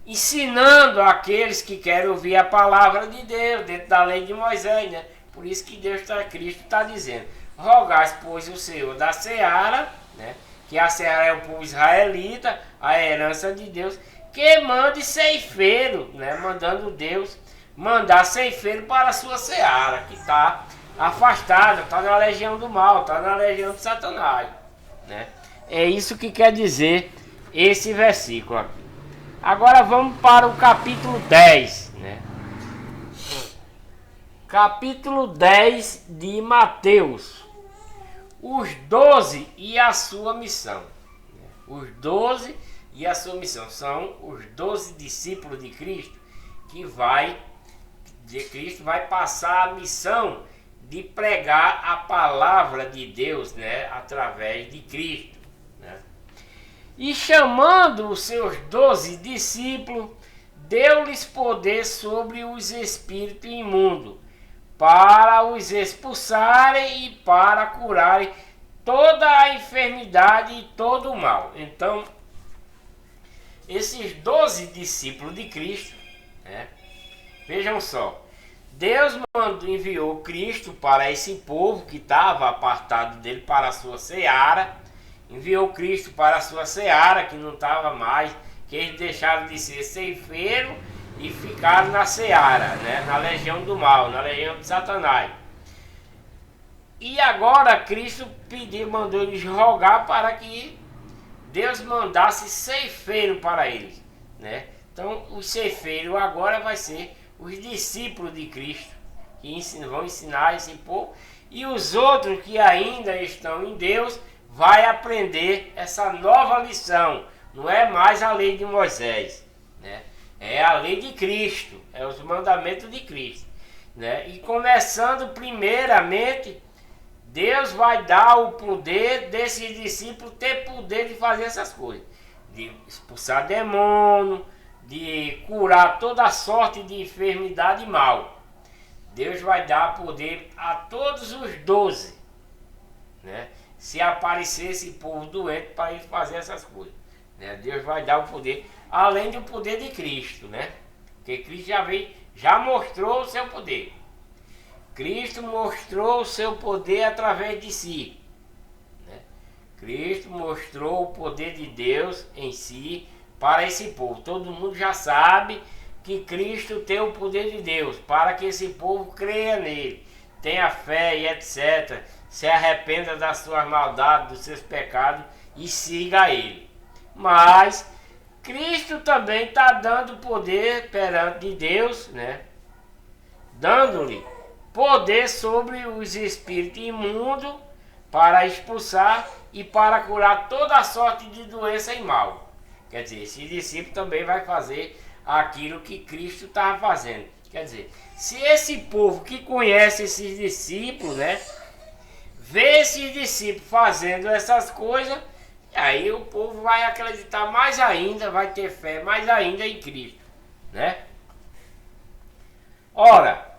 ensinando aqueles que querem ouvir a palavra de Deus dentro da lei de Moisés, né? Por isso que Cristo está dizendo, rogais, pois, o Senhor da seara, né? Que a seara é o povo israelita, a herança de Deus, que mande ceifeiro, né? Mandando Deus mandar ceifeiro para a sua seara, que está afastada, está na legião do mal, está na legião de Satanás, né? É isso que quer dizer esse versículo aqui. Agora vamos para o capítulo 10, né? Capítulo 10 de Mateus. Os 12 e a sua missão. Os 12 e a sua missão são os 12 discípulos de Cristo que Cristo vai passar a missão de pregar a palavra de Deus, né, através de Cristo, né? E chamando os seus 12 discípulos, deu-lhes poder sobre os espíritos imundos, para os expulsarem e para curarem toda a enfermidade e todo o mal. Então, esses 12 discípulos de Cristo, né, vejam só, Deus enviou Cristo para esse povo que estava apartado dele para a sua seara. Enviou Cristo para a sua seara, que não estava mais, que eles deixaram de ser ceifeiro e ficaram na seara, né? Na legião do mal, na legião de Satanás. E agora Cristo mandou eles rogar para que Deus mandasse ceifeiro para eles, né? Então, os ceifeiros agora vai ser os discípulos de Cristo, que vão ensinar esse povo, e os outros que ainda estão em Deus vai aprender essa nova lição. Não é mais a lei de Moisés, né? É a lei de Cristo, é os mandamentos de Cristo, né? E começando primeiramente, Deus vai dar o poder desses discípulos ter poder de fazer essas coisas, de expulsar demônio, de curar toda sorte de enfermidade e mal. Deus vai dar poder a todos os 12, né? Se aparecer esse povo doente para eles fazer essas coisas, né? Deus vai dar o poder, além do poder de Cristo, né? Porque Cristo já mostrou o seu poder. Cristo mostrou o seu poder através de si, né? Cristo mostrou o poder de Deus em si para esse povo. Todo mundo já sabe que Cristo tem o poder de Deus para que esse povo creia nele, tenha fé e etc. Se arrependa das suas maldades, dos seus pecados e siga ele. Mas Cristo também está dando poder perante Deus, né? Dando-lhe poder sobre os espíritos imundos para expulsar e para curar toda a sorte de doença e mal. Quer dizer, esse discípulo também vai fazer aquilo que Cristo estava fazendo. Quer dizer, se esse povo que conhece esses discípulos, né, vê esses discípulos fazendo essas coisas, aí o povo vai acreditar mais ainda, vai ter fé mais ainda em Cristo, né? Ora,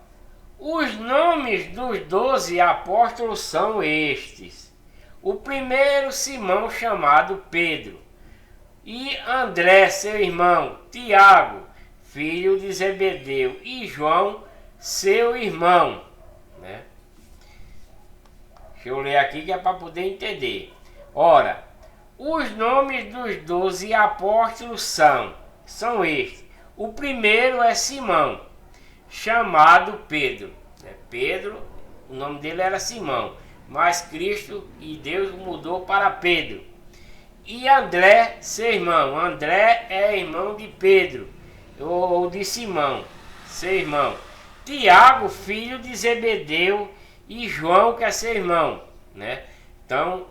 os nomes dos 12 apóstolos são estes. O primeiro, Simão, chamado Pedro, e André, seu irmão, Tiago, filho de Zebedeu, e João, seu irmão, né? Deixa eu ler aqui que é para poder entender. Ora, os nomes dos 12 apóstolos são estes. O primeiro é Simão, chamado Pedro. Pedro, o nome dele era Simão, mas Cristo e Deus mudou para Pedro. E André, seu irmão. André é irmão de Pedro, ou de Simão, seu irmão. Tiago, filho de Zebedeu, e João, que é seu irmão, né? Então,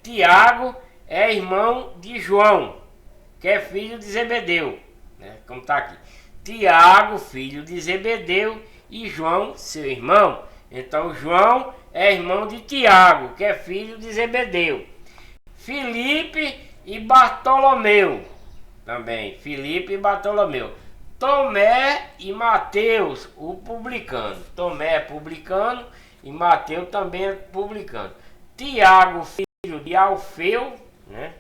Tiago é irmão de João, que é filho de Zebedeu, né? Como está aqui. Tiago, filho de Zebedeu, e João, seu irmão. Então, João é irmão de Tiago, que é filho de Zebedeu. Filipe e Bartolomeu, também, Filipe e Bartolomeu. Tomé e Mateus, o publicano. Tomé é publicano e Mateus também é publicano. Tiago, filho de Alfeu, né?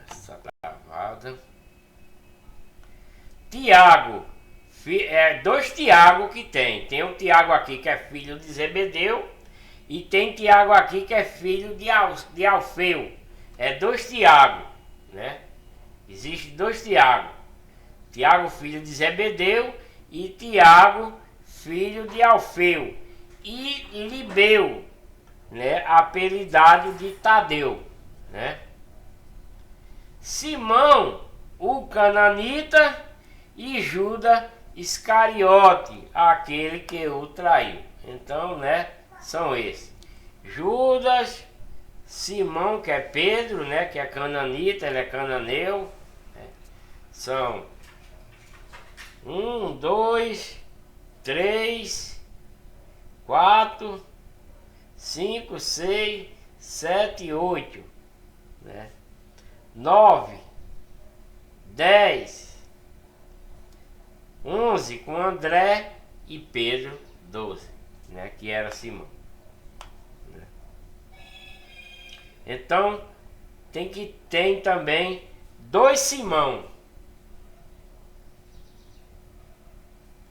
Essa travada. Tiago, dois Tiago que tem. Tem um Tiago aqui que é filho de Zebedeu. E tem Tiago aqui que é filho de Alfeu. É dois Tiago, né? Existe dois Tiago. Tiago, filho de Zebedeu, e Tiago, filho de Alfeu. E Libeu, né? Apelidado de Tadeu, né? Simão, o cananita, e Judas Iscariote, aquele que o traiu. Então, né? São esses: Judas, Simão, que é Pedro, né? Que é cananita, ele é cananeu, né? São 1, 2, 3, 4, 5, 6, 7, 8, né? 9, 10, 11 com André e Pedro, 12, né? Que era Simão. Então tem também dois Simão.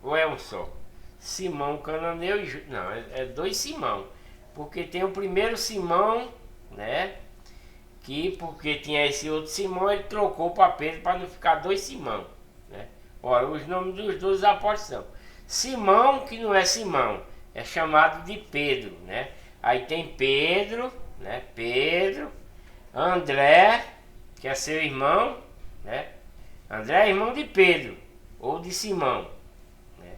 ou é um só? Simão cananeu e Judas. Não, é dois Simão. Porque tem o primeiro Simão, né? Que porque tinha esse outro Simão, ele trocou para Pedro para não ficar dois Simão, né? Olha, os nomes dos dois apóstolos são Simão, que não é Simão, é chamado de Pedro, né? Aí tem Pedro, né? Pedro, André, que é seu irmão, né? André é irmão de Pedro ou de Simão, né?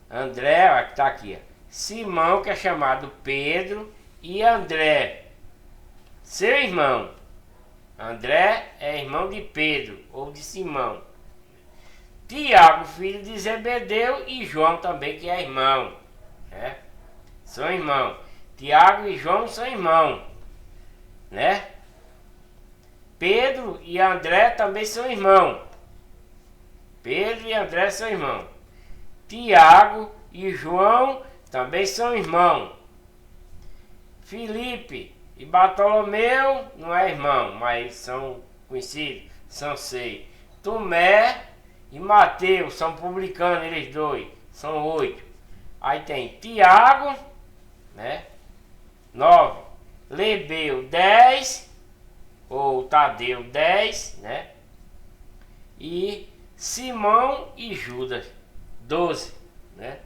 André, ó, que tá aqui, ó. Simão, que é chamado Pedro, e André, seu irmão. André é irmão de Pedro ou de Simão. Tiago, filho de Zebedeu, e João também, que é irmão, né? São irmãos. Tiago e João são irmãos, né? Pedro e André também são irmãos. Pedro e André são irmãos. Tiago e João também são irmãos. Filipe e Bartolomeu não é irmão, mas são conhecidos, são 6. Tomé e Mateus são publicanos, eles dois, são 8. Aí tem Tiago, né? 9. Lebeu, 10, ou Tadeu, 10, né? E Simão e Judas, 12, né?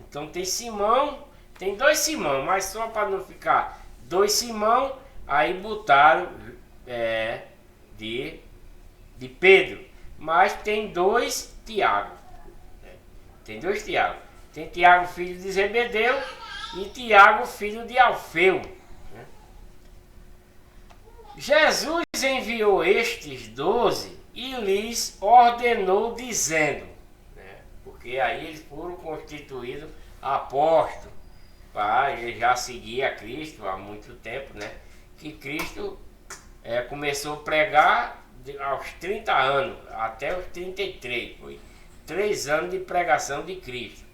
Então tem Simão, tem dois Simão, mas só para não ficar dois Simão, aí botaram de Pedro. Mas tem dois Tiago, né? Tem dois Tiago. Tem Tiago, filho de Zebedeu, e Tiago, filho de Alfeu, né? Jesus enviou estes 12 e lhes ordenou, dizendo, né? Porque aí eles foram constituídos apóstolos. Ele já seguia a Cristo há muito tempo, né? Que Cristo começou a pregar aos 30 anos, até os 33. Foi 3 anos de pregação de Cristo,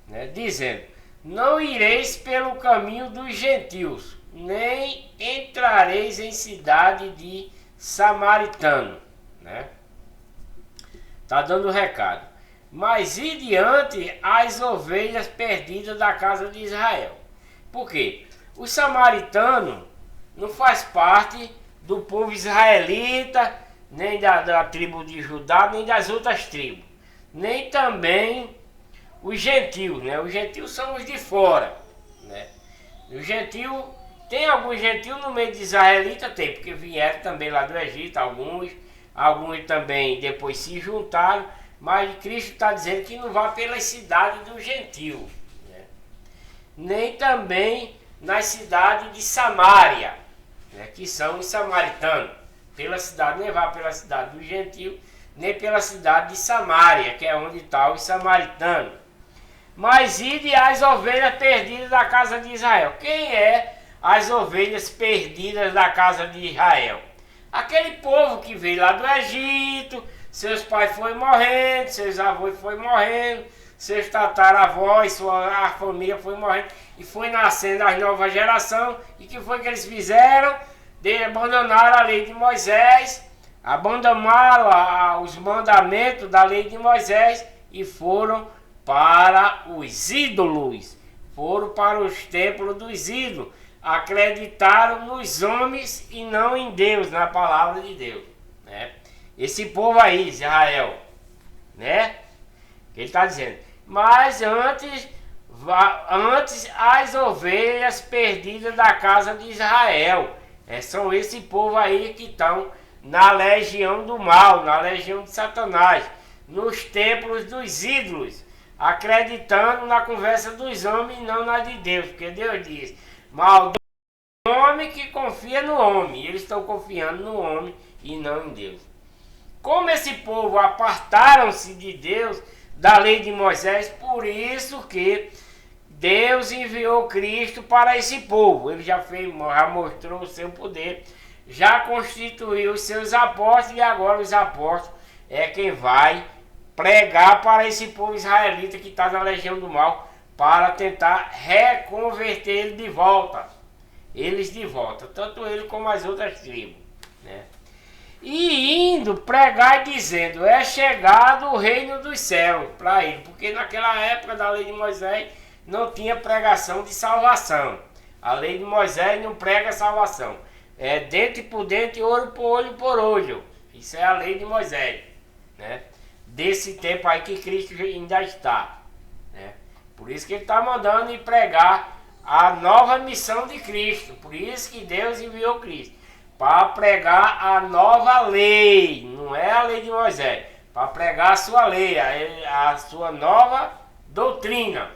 né? Dizendo, não ireis pelo caminho dos gentios, nem entrareis em cidade de samaritano, né? Tá dando recado. Mas e diante as ovelhas perdidas da casa de Israel. Por quê? Os samaritanos não faz parte do povo israelita, nem da tribo de Judá, nem das outras tribos. Nem também os gentios, né? Os gentios são os de fora, né? Os gentios, tem alguns gentios no meio de israelita, tem, porque vieram também lá do Egito, alguns também depois se juntaram. Mas Cristo está dizendo que não vá pelas cidades do gentio, né? Nem também nas cidades de Samaria, né? Que são os samaritanos. Pela cidade, nem vá pela cidade do gentio, nem pela cidade de Samaria, que é onde está os samaritanos. Mas ide as ovelhas perdidas da casa de Israel. Quem é as ovelhas perdidas da casa de Israel? Aquele povo que veio lá do Egito. Seus pais foram morrendo, seus avós foram morrendo, seus tataravós, a família foi morrendo, e foi nascendo as novas gerações. E que foi que eles fizeram? Abandonaram a lei de Moisés, abandonaram os mandamentos da lei de Moisés e foram para os ídolos, foram para os templos dos ídolos, acreditaram nos homens e não em Deus, na palavra de Deus, né? Esse povo aí, Israel, né? Ele está dizendo, mas antes as ovelhas perdidas da casa de Israel, são esse povo aí que estão na legião do mal, na legião de Satanás, nos templos dos ídolos, acreditando na conversa dos homens e não na de Deus, porque Deus diz, maldito o homem que confia no homem, e eles estão confiando no homem e não em Deus. Como esse povo apartaram-se de Deus, da lei de Moisés, por isso que Deus enviou Cristo para esse povo. Ele já mostrou o seu poder, já constituiu os seus apóstolos, e agora os apóstolos é quem vai pregar para esse povo israelita que está na legião do mal, para tentar reconverter ele de volta. Eles de volta, tanto ele como as outras tribos, né? e indo pregar e dizendo, é chegado o reino dos céus para ele, porque naquela época da lei de Moisés não tinha pregação de salvação. A lei de Moisés não prega salvação, é dente por dente, olho por olho. Isso é a lei de Moisés, né? Desse tempo aí que Cristo ainda está, né? Por isso que ele está mandando ir pregar a nova missão de Cristo. Por isso que Deus enviou Cristo, para pregar a nova lei, não é a lei de Moisés, para pregar a sua lei, a sua nova doutrina,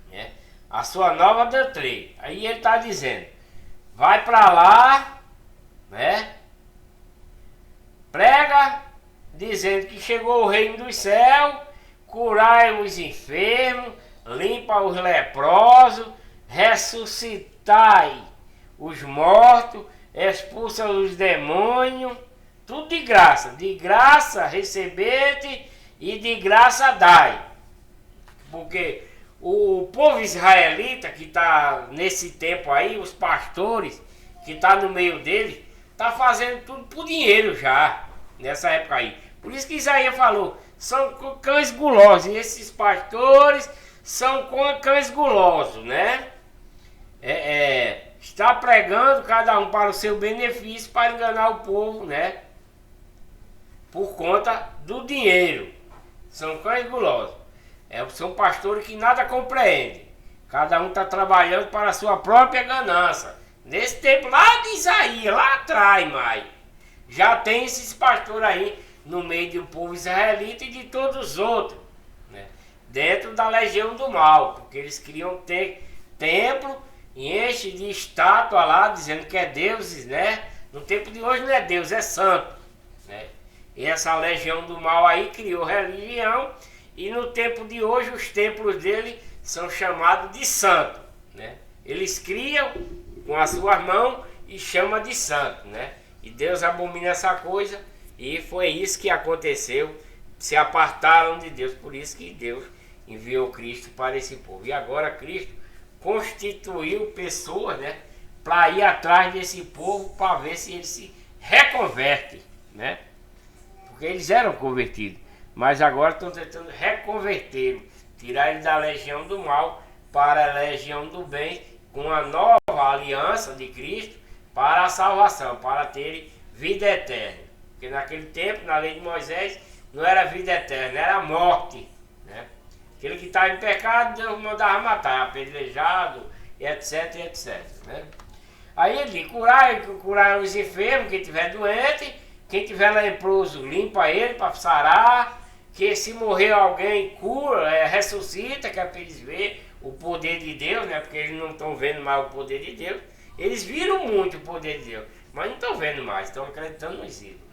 né? A sua nova doutrina. Aí ele está dizendo, vai para lá, né? Prega, dizendo que chegou o reino dos céus, curai os enfermos, limpa os leprosos, ressuscitai os mortos, expulsa os demônios, tudo de graça recebete e de graça dai. Porque o povo israelita que está nesse tempo aí, os pastores que está no meio dele, está fazendo tudo por dinheiro já, nessa época aí. Por isso que Isaías falou, são cães gulosos, e esses pastores são cães gulosos, né? Está pregando cada um para o seu benefício, para enganar o povo, né? Por conta do dinheiro. São cães gulosos. São pastores que nada compreendem. Cada um está trabalhando para a sua própria ganância. Nesse tempo lá de Isaías, lá atrás, mas já tem esses pastores aí no meio do povo israelita e de todos os outros, né? Dentro da legião do mal, porque eles queriam ter templo e enche de estátua lá, dizendo que é deuses, né? No tempo de hoje não é Deus, é santo, né? E essa legião do mal aí criou religião, e no tempo de hoje os templos dele são chamados de santo, né? Eles criam com as suas mãos e chama de santo, né? E Deus abomina essa coisa, e foi isso que aconteceu, se apartaram de Deus. Por isso que Deus enviou Cristo para esse povo. E agora Cristo constituiu pessoas, né, para ir atrás desse povo, para ver se eles se reconvertem, né? Porque eles eram convertidos, mas agora estão tentando reconvertê-los, tirar eles da legião do mal para a legião do bem, com a nova aliança de Cristo para a salvação, para terem vida eterna. Porque naquele tempo, na lei de Moisés, não era vida eterna, era morte, né? Aquele que estava em pecado, Deus mandava matar, apedrejado, etc, etc, né? Aí ele diz, curar os enfermos, quem estiver doente, quem estiver leproso, limpa ele para sarar, que se morrer alguém, cura, ressuscita, que é para eles verem o poder de Deus, né? Porque eles não estão vendo mais o poder de Deus. Eles viram muito o poder de Deus, mas não estão vendo mais, estão acreditando nos ídolos.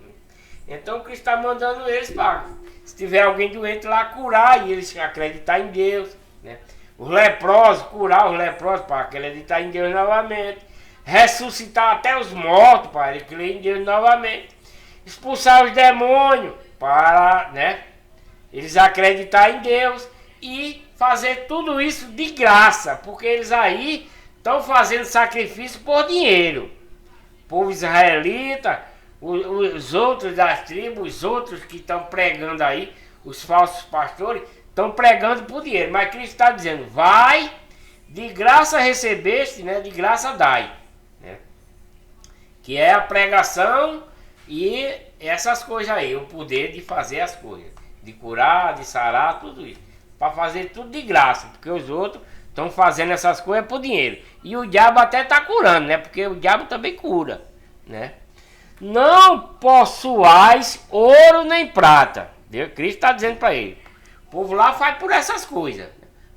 Então Cristo está mandando eles para, se tiver alguém doente lá, curar, e eles acreditar em Deus, né? Os leprosos, curar os leprosos para acreditar em Deus novamente. Ressuscitar até os mortos para ele crer em Deus novamente. Expulsar os demônios para, né, eles acreditar em Deus. E fazer tudo isso de graça, porque eles aí estão fazendo sacrifício por dinheiro. O povo israelita, os outros das tribos, os outros que estão pregando aí, os falsos pastores, estão pregando por dinheiro. Mas Cristo está dizendo, vai, de graça recebeste, né, de graça dai, né? Que é a pregação e essas coisas aí, o poder de fazer as coisas, de curar, de sarar, tudo isso. Para fazer tudo de graça, porque os outros estão fazendo essas coisas por dinheiro. E o diabo até está curando, né? Porque o diabo também cura, né? Não possuais ouro nem prata. Deus, Cristo está dizendo para ele. O povo lá faz por essas coisas,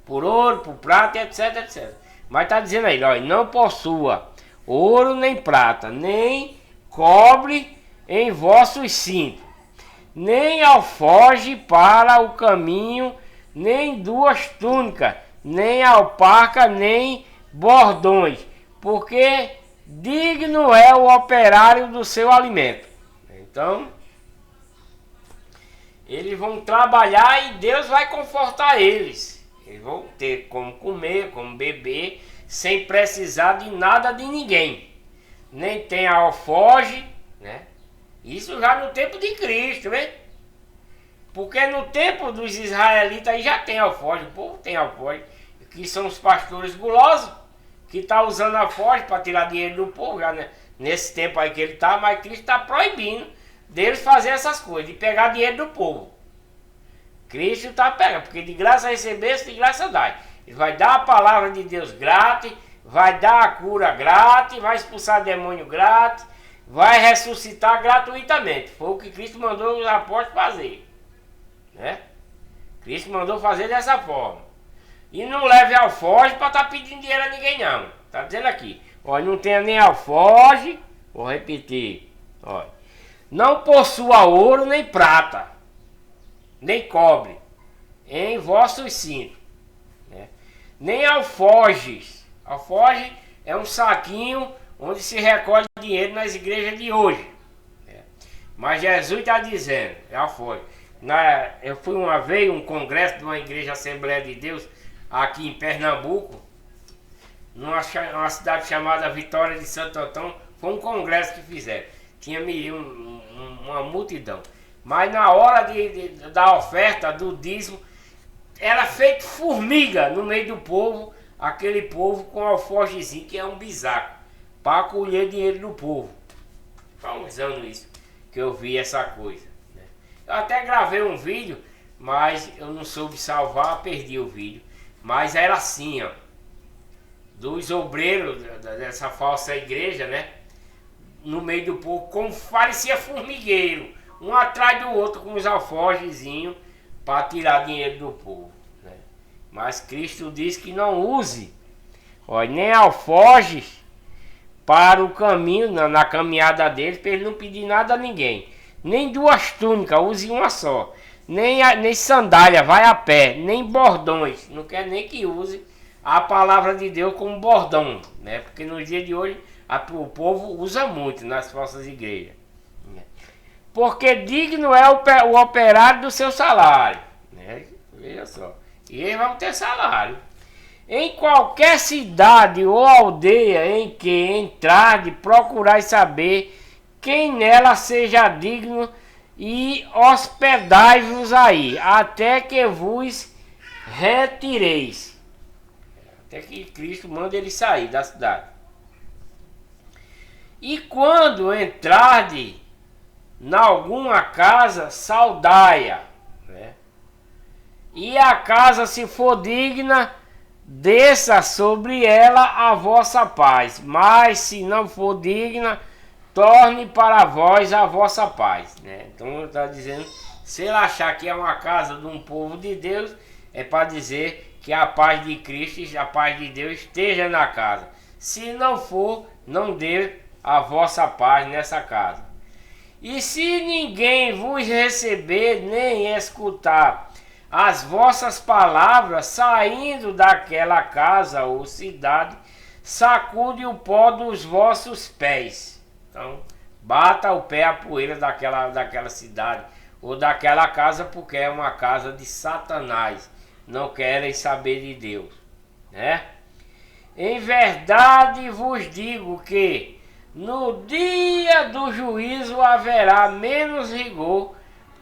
por ouro, por prata, etc, etc. Mas está dizendo aí, ó, não possua ouro nem prata, nem cobre em vossos cintos, nem alforge para o caminho, nem duas túnicas, nem alpaca, nem bordões, porque digno é o operário do seu alimento. Então, eles vão trabalhar e Deus vai confortar eles. Eles vão ter como comer, como beber, sem precisar de nada de ninguém. Nem tem alforge, né? Isso já no tempo de Cristo, né? Porque no tempo dos israelitas aí já tem alforje, o povo tem alforje, que são os pastores gulosos, que tá usando alforje para tirar dinheiro do povo, já, né? Nesse tempo aí que ele tá, mas Cristo está proibindo deles fazer essas coisas, de pegar dinheiro do povo. Cristo está pegando, porque de graça recebesse, de graça dá. Ele vai dar a palavra de Deus grátis, vai dar a cura grátis, vai expulsar demônio grátis, vai ressuscitar gratuitamente. Foi o que Cristo mandou os apóstolos fazer, né? Cristo mandou fazer dessa forma. E não leve alforje para estar pedindo dinheiro a ninguém não. Está dizendo aqui, olha, não tenha nem alforje, vou repetir, olha, não possua ouro nem prata, nem cobre em vossos cintos, né? Nem alforjes. Alforje é um saquinho onde se recolhe dinheiro nas igrejas de hoje, né? Mas Jesus está dizendo, é alforje. Eu fui uma vez um congresso de uma igreja Assembleia de Deus aqui em Pernambuco, numa cidade chamada Vitória de Santo Antão. Foi um congresso que fizeram, tinha uma multidão, mas na hora da oferta, do dízimo, era feito formiga no meio do povo, aquele povo com alforjezinho, que é um bisaco, para colher dinheiro do povo. Faz uns anos isso que eu vi essa coisa, né? Eu até gravei um vídeo, mas eu não soube salvar, perdi o vídeo. Mas era assim, ó, dos obreiros dessa falsa igreja, né? No meio do povo, como parecia formigueiro, um atrás do outro com os alforjezinhos para tirar dinheiro do povo, né? Mas Cristo diz que não use, ó, nem alforjes para o caminho, na caminhada dele, para ele não pedir nada a ninguém. Nem duas túnicas, use uma só. Nem sandália, vai a pé, nem bordões. Não quer nem que use a palavra de Deus como bordão, né? Porque nos dias de hoje o povo usa muito nas falsas igrejas, né? Porque digno é o operário do seu salário, né? Veja só, e eles vão ter salário. Em qualquer cidade ou aldeia em que entrarde, procurai saber quem nela seja digno e hospedai-vos aí, até que vos retireis. Até que Cristo manda ele sair da cidade. E quando entrarde em alguma casa, saudai-a, né? E a casa, se for digna, desça sobre ela a vossa paz. Mas se não for digna, torne para vós a vossa paz, né? Então está dizendo, se ele achar que é uma casa de um povo de Deus, é para dizer que a paz de Cristo, a paz de Deus esteja na casa. Se não for, não dê a vossa paz nessa casa. E se ninguém vos receber nem escutar as vossas palavras, saindo daquela casa ou cidade, sacude o pó dos vossos pés. Então, bata o pé a poeira daquela cidade ou daquela casa, porque é uma casa de Satanás. Não querem saber de Deus, né? Em verdade vos digo que no dia do juízo haverá menos rigor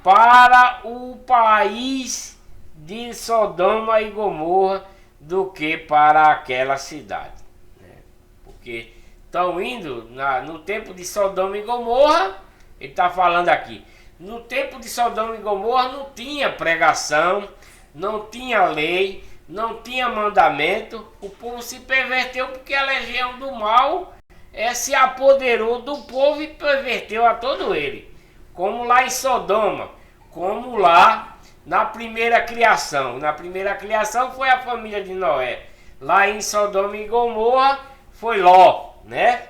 para o país de Sodoma e Gomorra do que para aquela cidade, né? Porque estão indo no tempo de Sodoma e Gomorra. Ele está falando aqui, no tempo de Sodoma e Gomorra não tinha pregação, não tinha lei, não tinha mandamento. O povo se perverteu porque a legião do mal se apoderou do povo e perverteu a todo ele. Como lá em Sodoma, como lá na primeira criação. Na primeira criação foi a família de Noé. Lá em Sodoma e Gomorra foi Ló, né?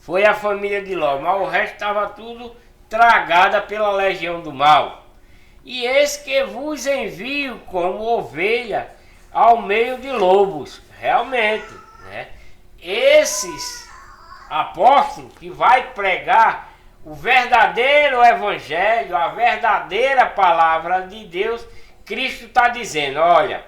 Foi a família de Ló, mas o resto estava tudo tragada pela legião do mal. E eis que vos envio como ovelha ao meio de lobos. Realmente, né? Esses apóstolos que vai pregar o verdadeiro evangelho, a verdadeira palavra de Deus, Cristo está dizendo, olha,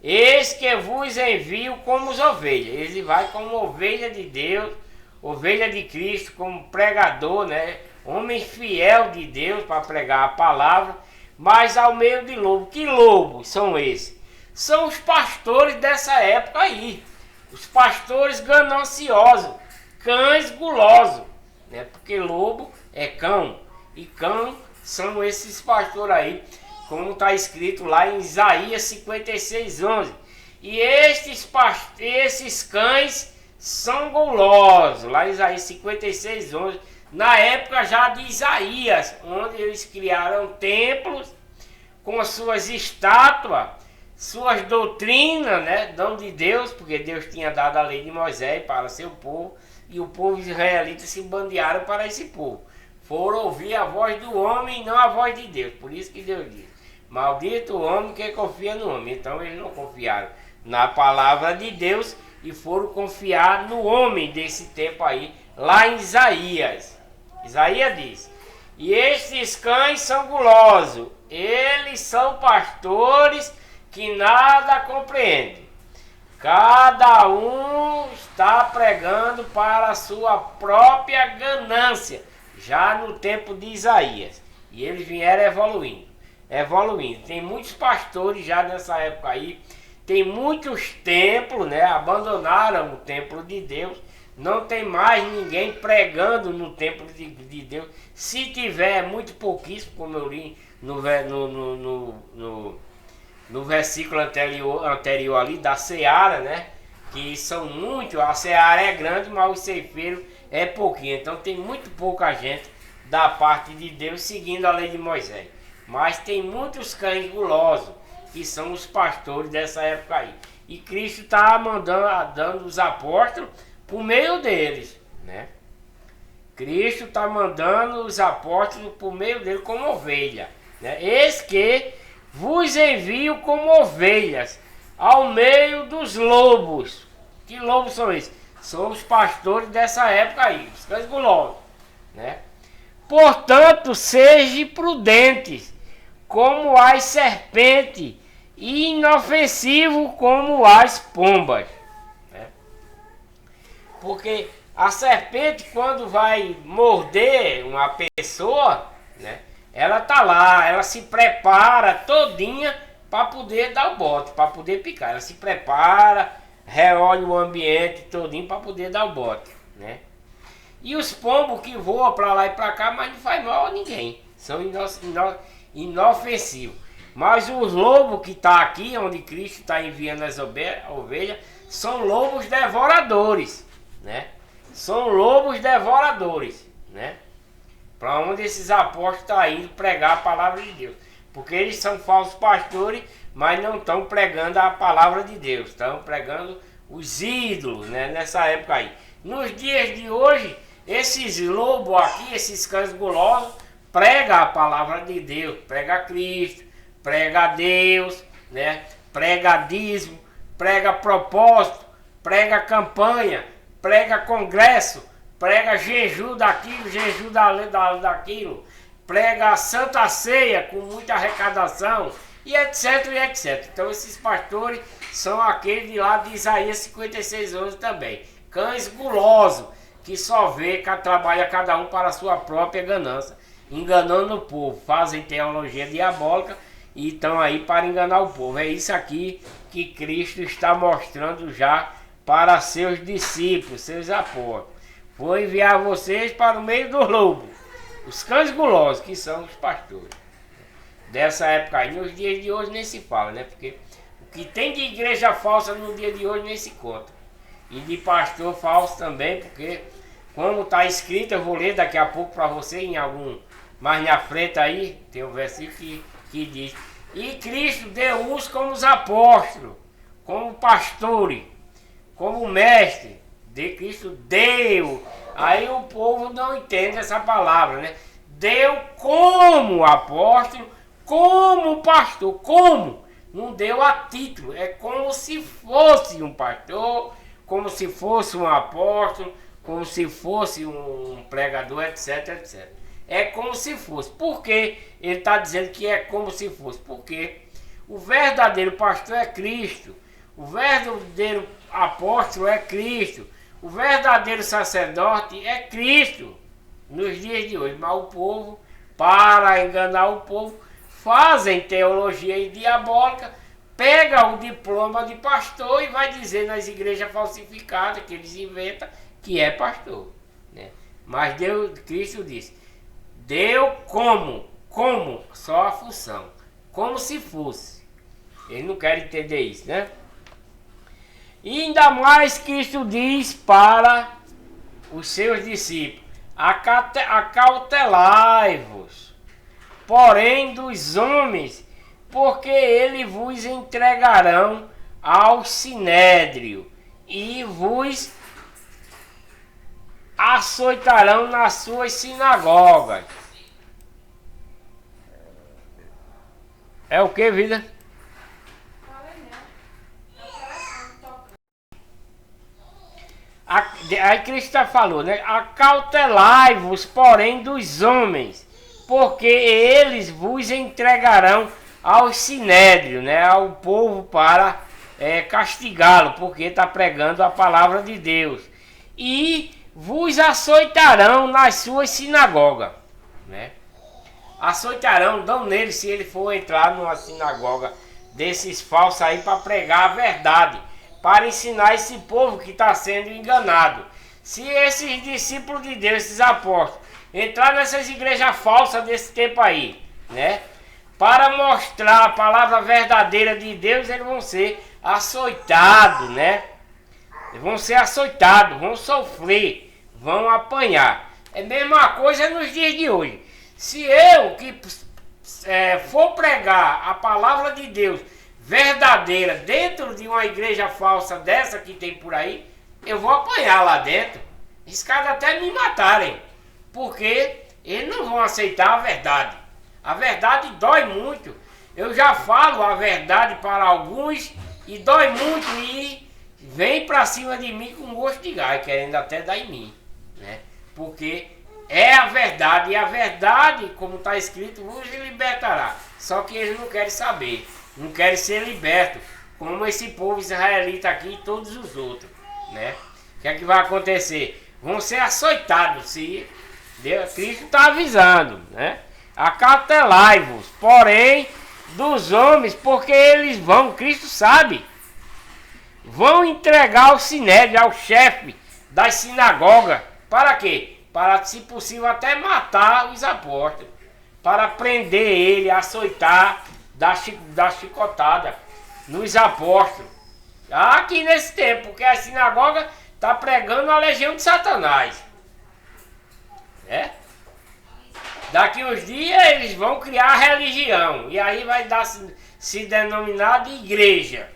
eis que vos envio como as ovelhas. Ele vai como ovelha de Deus, ovelha de Cristo, como pregador, né? Homem fiel de Deus para pregar a palavra, mas ao meio de lobo. Que lobos são esses? São os pastores dessa época aí. Os pastores gananciosos, cães gulosos, né? Porque lobo é cão, e cão são esses pastores aí, como está escrito lá em Isaías 56:11. E esses cães são gulosos, lá em Isaías 56:11, na época já de Isaías, onde eles criaram templos com as suas estátuas, suas doutrinas, né, dom de Deus, porque Deus tinha dado a lei de Moisés para seu povo, e o povo israelita se bandearam para esse povo. Foram ouvir a voz do homem e não a voz de Deus. Por isso que Deus diz: maldito o homem que confia no homem. Então eles não confiaram na palavra de Deus e foram confiar no homem desse tempo aí, lá em Isaías. Isaías diz: e estes cães são gulosos, eles são pastores que nada compreendem. Cada um está pregando para a sua própria ganância, já no tempo de Isaías. E eles vieram evoluindo. Tem muitos pastores já nessa época aí, tem muitos templos, né? Abandonaram o templo de Deus, não tem mais ninguém pregando no templo de Deus. Se tiver, é muito pouquíssimo, como eu li no versículo anterior ali da seara, né? Que são muitos, a seara é grande, mas os ceifeiros é pouquinho. Então tem muito pouca gente da parte de Deus seguindo a lei de Moisés. Mas tem muitos cães gulosos, que são os pastores dessa época aí. E Cristo está dando os apóstolos por meio deles, né? Cristo está mandando os apóstolos por meio dele como ovelha, né? Eis que vos envio como ovelhas ao meio dos lobos. Que lobos são esses? São os pastores dessa época aí, os cães gulosos, né? Portanto, sejam prudentes como as serpentes e inofensivos como as pombas, né? Porque a serpente, quando vai morder uma pessoa, né, ela tá lá, ela se prepara todinha para poder dar o bote, para poder picar. Ela se prepara, reolhe o ambiente todinho para poder dar o bote, né? E os pombos que voam para lá e para cá, mas não faz mal a ninguém, são inofensivos. Mas os lobos que está aqui, onde Cristo está enviando as ovelhas, são lobos devoradores, né? São lobos devoradores, né? Para onde esses apóstolos estão indo pregar a palavra de Deus. Porque eles são falsos pastores, mas não estão pregando a palavra de Deus. Estão pregando os ídolos, né? Nessa época aí. Nos dias de hoje, esses lobos aqui, esses cães gulosos, pregam a palavra de Deus. Prega Cristo, prega Deus, né? Prega dízimo, prega propósito, prega campanha, prega congresso, prega jejum daquilo, jejum daquilo, prega Santa Ceia com muita arrecadação, e etc, e etc. Então esses pastores são aqueles de lá de Isaías 56:11 também. Cães gulosos, que só vê que trabalha cada um para a sua própria ganância, enganando o povo, fazem teologia diabólica e estão aí para enganar o povo. É isso aqui que Cristo está mostrando já para seus discípulos, seus apóstolos. Vou enviar vocês para o meio do lobo, os cães gulosos, que são os pastores dessa época aí. Nos dias de hoje nem se fala, né? Porque o que tem de igreja falsa no dia de hoje nem se conta. E de pastor falso também, porque como está escrito, eu vou ler daqui a pouco para você, em algum mais na frente aí, tem um versículo que diz: e Cristo deu uns como os apóstolos, como pastores, como mestre. De Cristo deu. Aí o povo não entende essa palavra, né? Deu como apóstolo, como pastor. Como? Não deu a título. É como se fosse um pastor, como se fosse um apóstolo, como se fosse um pregador, etc, etc. É como se fosse. Por que ele está dizendo que é como se fosse? Porque o verdadeiro pastor é Cristo. O verdadeiro apóstolo é Cristo. O verdadeiro sacerdote é Cristo nos dias de hoje. Mas o povo, para enganar o povo, fazem teologia diabólica, pega o diploma de pastor e vai dizer nas igrejas falsificadas que eles inventam que é pastor, né? Mas Deus, Cristo disse, deu como só a função, como se fosse. Eles não querem entender isso, né? E ainda mais Cristo diz para os seus discípulos, acautelai-vos, porém dos homens, porque eles vos entregarão ao sinédrio e vos açoitarão nas suas sinagogas. É o que, vida? Aí Cristo falou, né? Acautelai-vos, porém, dos homens, porque eles vos entregarão ao sinédrio, né? Ao povo para castigá-lo, porque está pregando a palavra de Deus. E vos açoitarão nas suas sinagogas, né? Açoitarão, dão nele se ele for entrar numa sinagoga desses falsos aí para pregar a verdade, para ensinar esse povo que está sendo enganado. Se esses discípulos de Deus, esses apóstolos, entrar nessas igrejas falsas desse tempo aí, né? Para mostrar a palavra verdadeira de Deus, eles vão ser açoitados, né? Eles vão ser açoitados, vão sofrer, vão apanhar. É a mesma coisa nos dias de hoje. Se eu que for pregar a palavra de Deus verdadeira dentro de uma igreja falsa dessa que tem por aí, eu vou apanhar lá dentro. Esses caras até me matarem, porque eles não vão aceitar a verdade. A verdade dói muito. Eu já falo a verdade para alguns e dói muito e vem para cima de mim com gosto de gás, querendo até dar em mim, né? Porque é a verdade, e a verdade, como está escrito, vos libertará. Só que eles não querem saber, não querem ser libertos, como esse povo israelita aqui e todos os outros, né? O que é que vai acontecer? Vão ser açoitados, se Deus, Cristo está avisando, né? Acautelai-vos, porém, dos homens, porque eles vão, Cristo sabe, vão entregar ao sinédrio, ao chefe das sinagogas, para quê? Para, se possível, até matar os apóstolos, para prender ele, açoitar, dar chicotada nos apóstolos. Aqui nesse tempo, porque a sinagoga está pregando a legião de Satanás. É? Daqui uns dias eles vão criar a religião, e aí vai se denominar de igreja.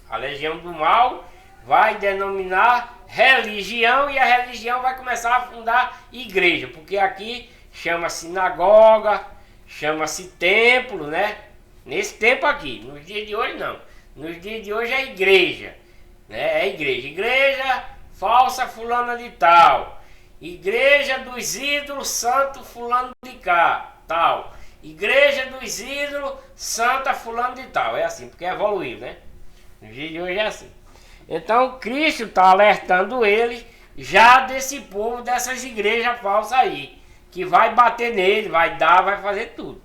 A legião do mal vai denominar religião, e a religião vai começar a fundar igreja, porque aqui chama sinagoga, chama-se templo, né? Nesse tempo aqui, nos dias de hoje não. Nos dias de hoje é igreja, né? É igreja. Igreja falsa fulana de tal. Igreja dos ídolos santo fulano de cá, tal. Igreja dos ídolos santa fulano de tal. É assim, porque evoluiu, né? Nos dias de hoje é assim. Então Cristo está alertando eles já desse povo, dessas igrejas falsas aí, que vai bater nele, vai dar, vai fazer tudo.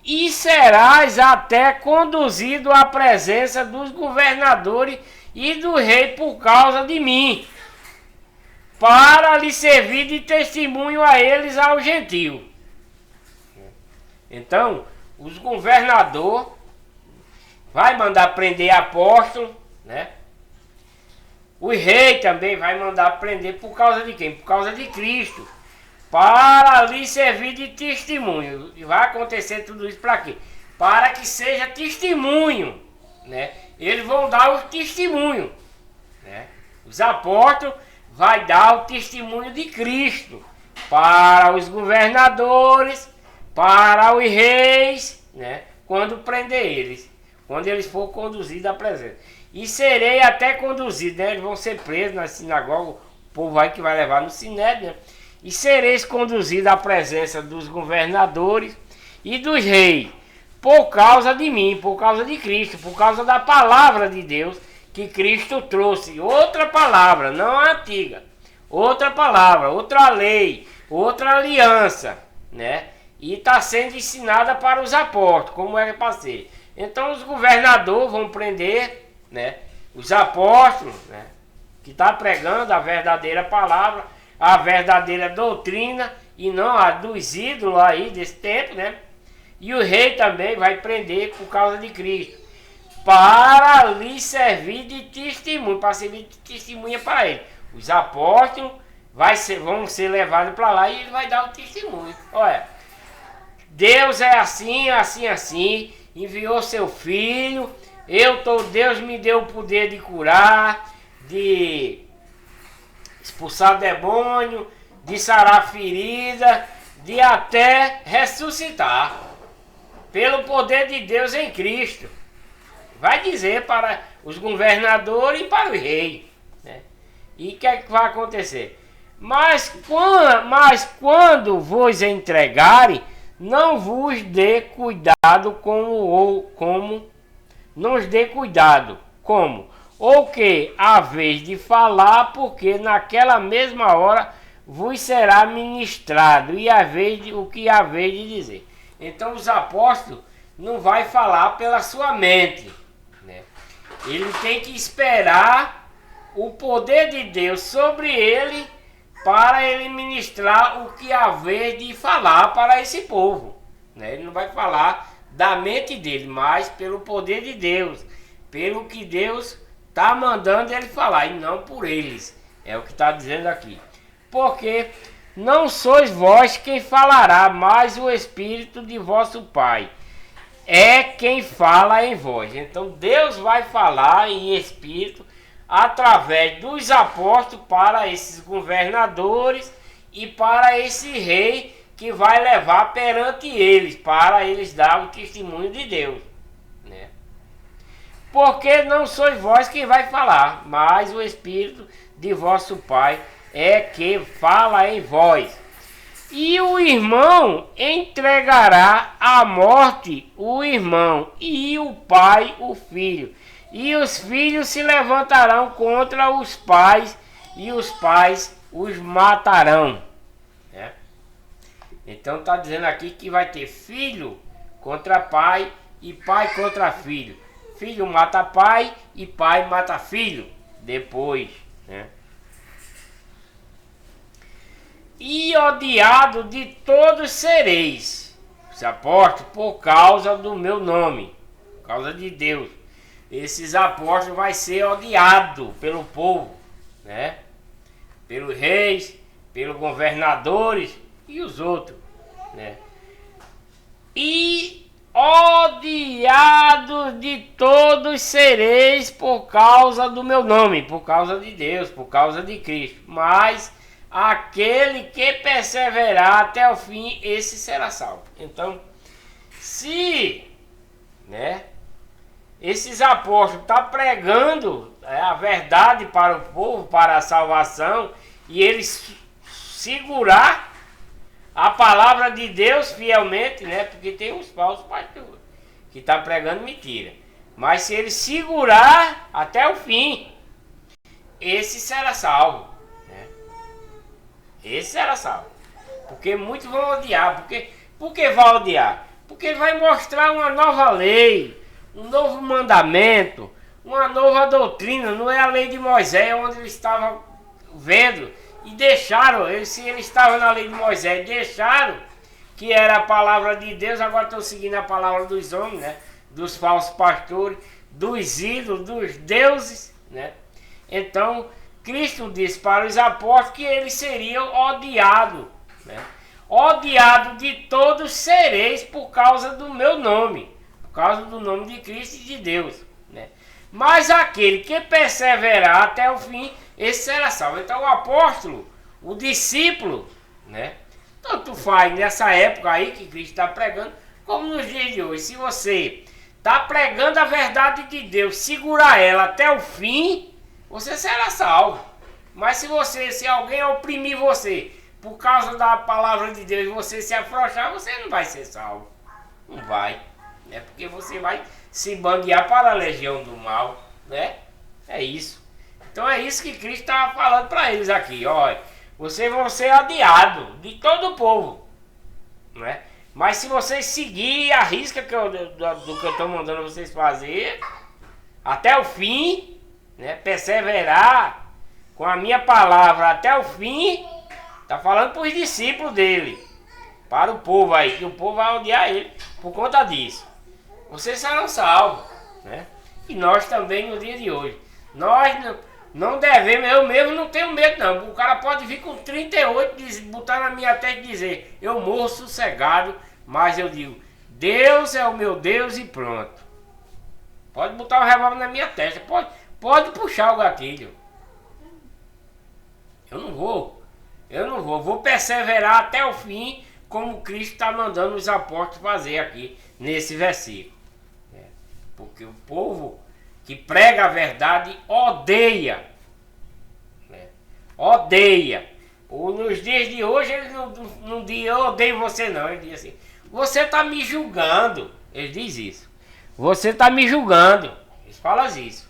E serás até conduzido à presença dos governadores e do rei por causa de mim, para lhe servir de testemunho a eles, ao gentio. Então, os governadores vai mandar prender apóstolo, né? O rei também vai mandar prender por causa de quem? Por causa de Cristo. Para lhe servir de testemunho. E vai acontecer tudo isso para quê? Para que seja testemunho, né? Eles vão dar o testemunho, né? Os apóstolos vai dar o testemunho de Cristo para os governadores, para os reis, né? Quando prender eles, quando eles for conduzidos à presença. E serei até conduzido, né? Eles vão ser presos na sinagoga, o povo aí que vai levar no sinédrio, né? E sereis conduzido à presença dos governadores e dos reis, por causa de mim, por causa de Cristo, por causa da palavra de Deus que Cristo trouxe. Outra palavra, não a antiga. Outra palavra, outra lei, outra aliança, né? E está sendo ensinada para os apóstolos, como é para ser. Então os governadores vão prender, né, os apóstolos, né, que está pregando a verdadeira palavra, a verdadeira doutrina, e não a dos ídolos aí desse tempo, né? E o rei também vai prender por causa de Cristo, para lhe servir de testemunho, para servir de testemunha para ele. Os apóstolos vão ser levados para lá e ele vai dar o testemunho. Olha, Deus é assim, assim, assim, enviou seu filho, Deus me deu o poder de curar, de expulsar demônio, de sarar ferida, de até ressuscitar, pelo poder de Deus em Cristo. Vai dizer para os governadores e para o rei, né? E o que é que vai acontecer? Mas quando vos entregarem, não vos dê cuidado não os dê cuidado como ou que a vez de falar, porque naquela mesma hora vos será ministrado e o que a vez de dizer. Então os apóstolos não vai falar pela sua mente, né? Ele tem que esperar o poder de Deus sobre ele para ele ministrar o que a vez de falar para esse povo, né? Ele não vai falar da mente dele, mas pelo poder de Deus, pelo que Deus está mandando ele falar, e não por eles. É o que está dizendo aqui. Porque não sois vós quem falará, mas o Espírito de vosso Pai é quem fala em vós. Então Deus vai falar em Espírito através dos apóstolos para esses governadores e para esse rei que vai levar perante eles, para eles dar o testemunho de Deus, né? Porque não sois vós quem vai falar, mas o Espírito de vosso Pai é que fala em vós. E o irmão entregará à morte o irmão, e o pai o filho. E os filhos se levantarão contra os pais, e os pais os matarão. Né? Então está dizendo aqui que vai ter filho contra pai e pai contra filho. Filho mata pai e pai mata filho depois, né? E odiado de todos sereis, os apóstolos, por causa do meu nome, por causa de Deus. Esses apóstolos vai ser odiado pelo povo, né? Pelos reis, pelos governadores e os outros, né? E odiados de todos sereis por causa do meu nome, por causa de Deus, por causa de Cristo. Mas aquele que perseverar até o fim, esse será salvo. Então, se, né, esses apóstolos estão pregando a verdade para o povo, para a salvação, e eles segurar a palavra de Deus fielmente, né? Porque tem uns falsos pastores que estão pregando mentira. Mas se ele segurar até o fim, esse será salvo, né? Esse será salvo. Porque muitos vão odiar. Por que vai odiar? Porque ele vai mostrar uma nova lei, um novo mandamento, uma nova doutrina. Não é a lei de Moisés, onde eles estavam vendo e deixaram, se eles estavam na lei de Moisés, deixaram que era a palavra de Deus, agora estão seguindo a palavra dos homens, né? Dos falsos pastores, dos ídolos, dos deuses, né? Então Cristo disse para os apóstolos que eles seriam odiados, né? Odiado de todos sereis por causa do meu nome, por causa do nome de Cristo e de Deus, né? Mas aquele que perseverar até o fim, esse será salvo. Então o apóstolo, o discípulo, né? Tanto faz nessa época aí que Cristo está pregando, como nos dias de hoje. Se você está pregando a verdade de Deus, segurar ela até o fim, você será salvo. Mas se alguém oprimir você por causa da palavra de Deus e você se afrouxar, você não vai ser salvo. Não vai, né? Porque você vai se bandear para a legião do mal, né? É isso. Então é isso que Cristo estava falando para eles aqui. Olha, vocês vão ser odiados de todo o povo, não é? Mas se vocês seguirem a risca do que eu estou mandando vocês fazer, até o fim, né? Perseverar com a minha palavra até o fim, tá falando para os discípulos dele, para o povo aí, que o povo vai odiar ele por conta disso. Vocês serão salvos, né? E nós também no dia de hoje. Nós não devemos, eu mesmo não tenho medo não. O cara pode vir com 38, botar na minha testa e dizer, eu morro sossegado, mas eu digo, Deus é o meu Deus e pronto. Pode botar o revólver na minha testa, pode puxar o gatilho. Eu não vou perseverar até o fim, como Cristo está mandando os apóstolos fazer aqui, nesse versículo. Porque o povo que prega a verdade odeia. Odeia. Ou nos dias de hoje, eles não dizem, eu odeio você não. Ele diz assim, você está me julgando. Ele diz isso. Você está me julgando. Eles falam isso.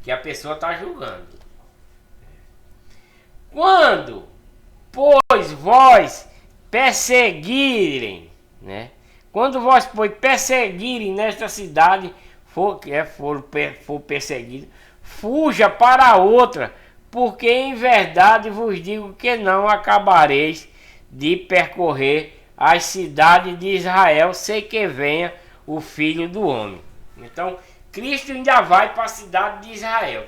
Que a pessoa está julgando. Quando, pois, vós perseguirem, né? Quando vós, pois, perseguirem nesta cidade, for perseguido, fuja para outra, porque em verdade vos digo que não acabareis de percorrer as cidades de Israel, sem que venha o Filho do Homem. Então, Cristo ainda vai para a cidade de Israel.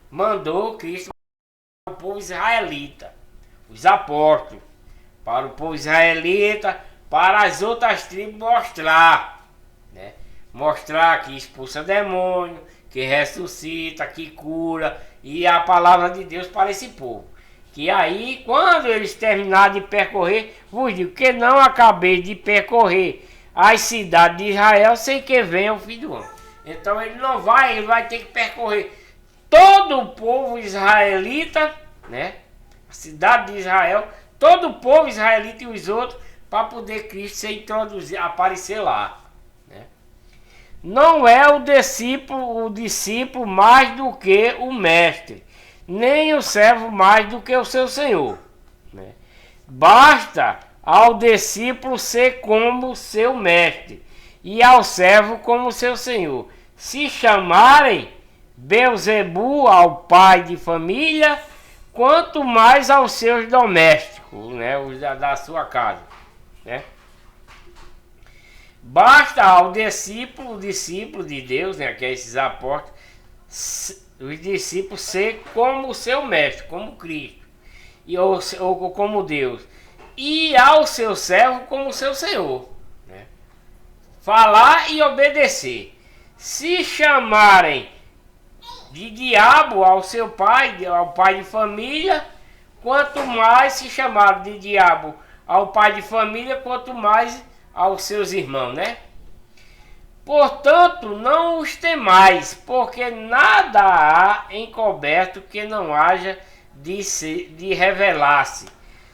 Mandou Cristo para o povo israelita, os apóstolos, para o povo israelita, para as outras tribos mostrar, né? Mostrar que expulsa demônio, que ressuscita, que cura, e a palavra de Deus para esse povo. Que aí, quando eles terminarem de percorrer, vos digo que não acabei de percorrer as cidades de Israel sem que venha o Filho do Homem. Então ele vai ter que percorrer todo o povo israelita, né? A cidade de Israel, todo o povo israelita e os outros, para poder Cristo ser introduzido, aparecer lá. Não é o discípulo mais do que o mestre, nem o servo mais do que o seu senhor, né? Basta ao discípulo ser como seu mestre e ao servo como seu senhor. Se chamarem Beelzebu ao pai de família, quanto mais aos seus domésticos, né? Os da sua casa, né? Basta ao discípulo de Deus, né, que é esses apóstolos, os discípulos ser como o seu mestre, como Cristo, ou como Deus, e ao seu servo como o seu Senhor, né? Falar e obedecer. Se chamarem de diabo ao seu pai, ao pai de família, quanto mais se chamarem de diabo ao pai de família, quanto mais aos seus irmãos, né? Portanto, não os temais, porque nada há encoberto que não haja de revelar-se,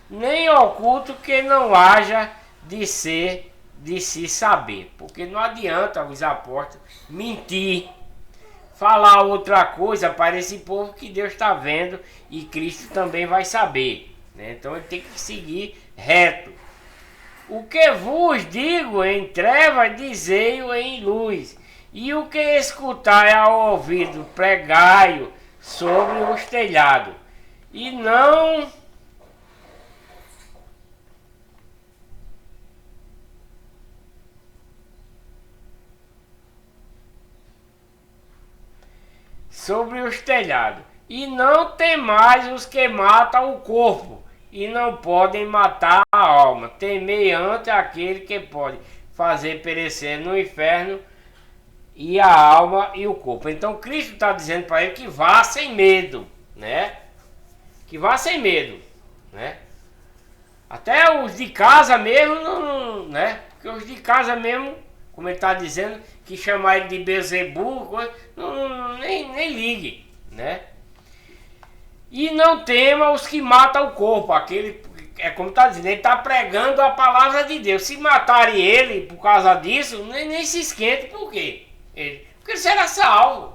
nem oculto que não haja de se saber. Porque não adianta os apóstolos mentir, falar outra coisa para esse povo que Deus está vendo e Cristo também vai saber, né? Então ele tem que seguir reto. O que vos digo em trevas, dizei-o em luz, e o que escutai ao ouvido, pregai-o sobre os telhados, e não sobre os telhados, e não temais os que matam o corpo, e não podem matar a alma. Temei ante aquele que pode fazer perecer no inferno e a alma e o corpo. Então Cristo está dizendo para ele que vá sem medo, né? Que vá sem medo, né? Até os de casa mesmo, não, né? Porque os de casa mesmo, como ele está dizendo, que chamar ele de Beelzebu, nem ligue, né? E não tema os que matam o corpo. Aquele, é como está dizendo, ele está pregando a palavra de Deus. Se matarem ele por causa disso, nem se esquente. Por quê? Porque ele será salvo,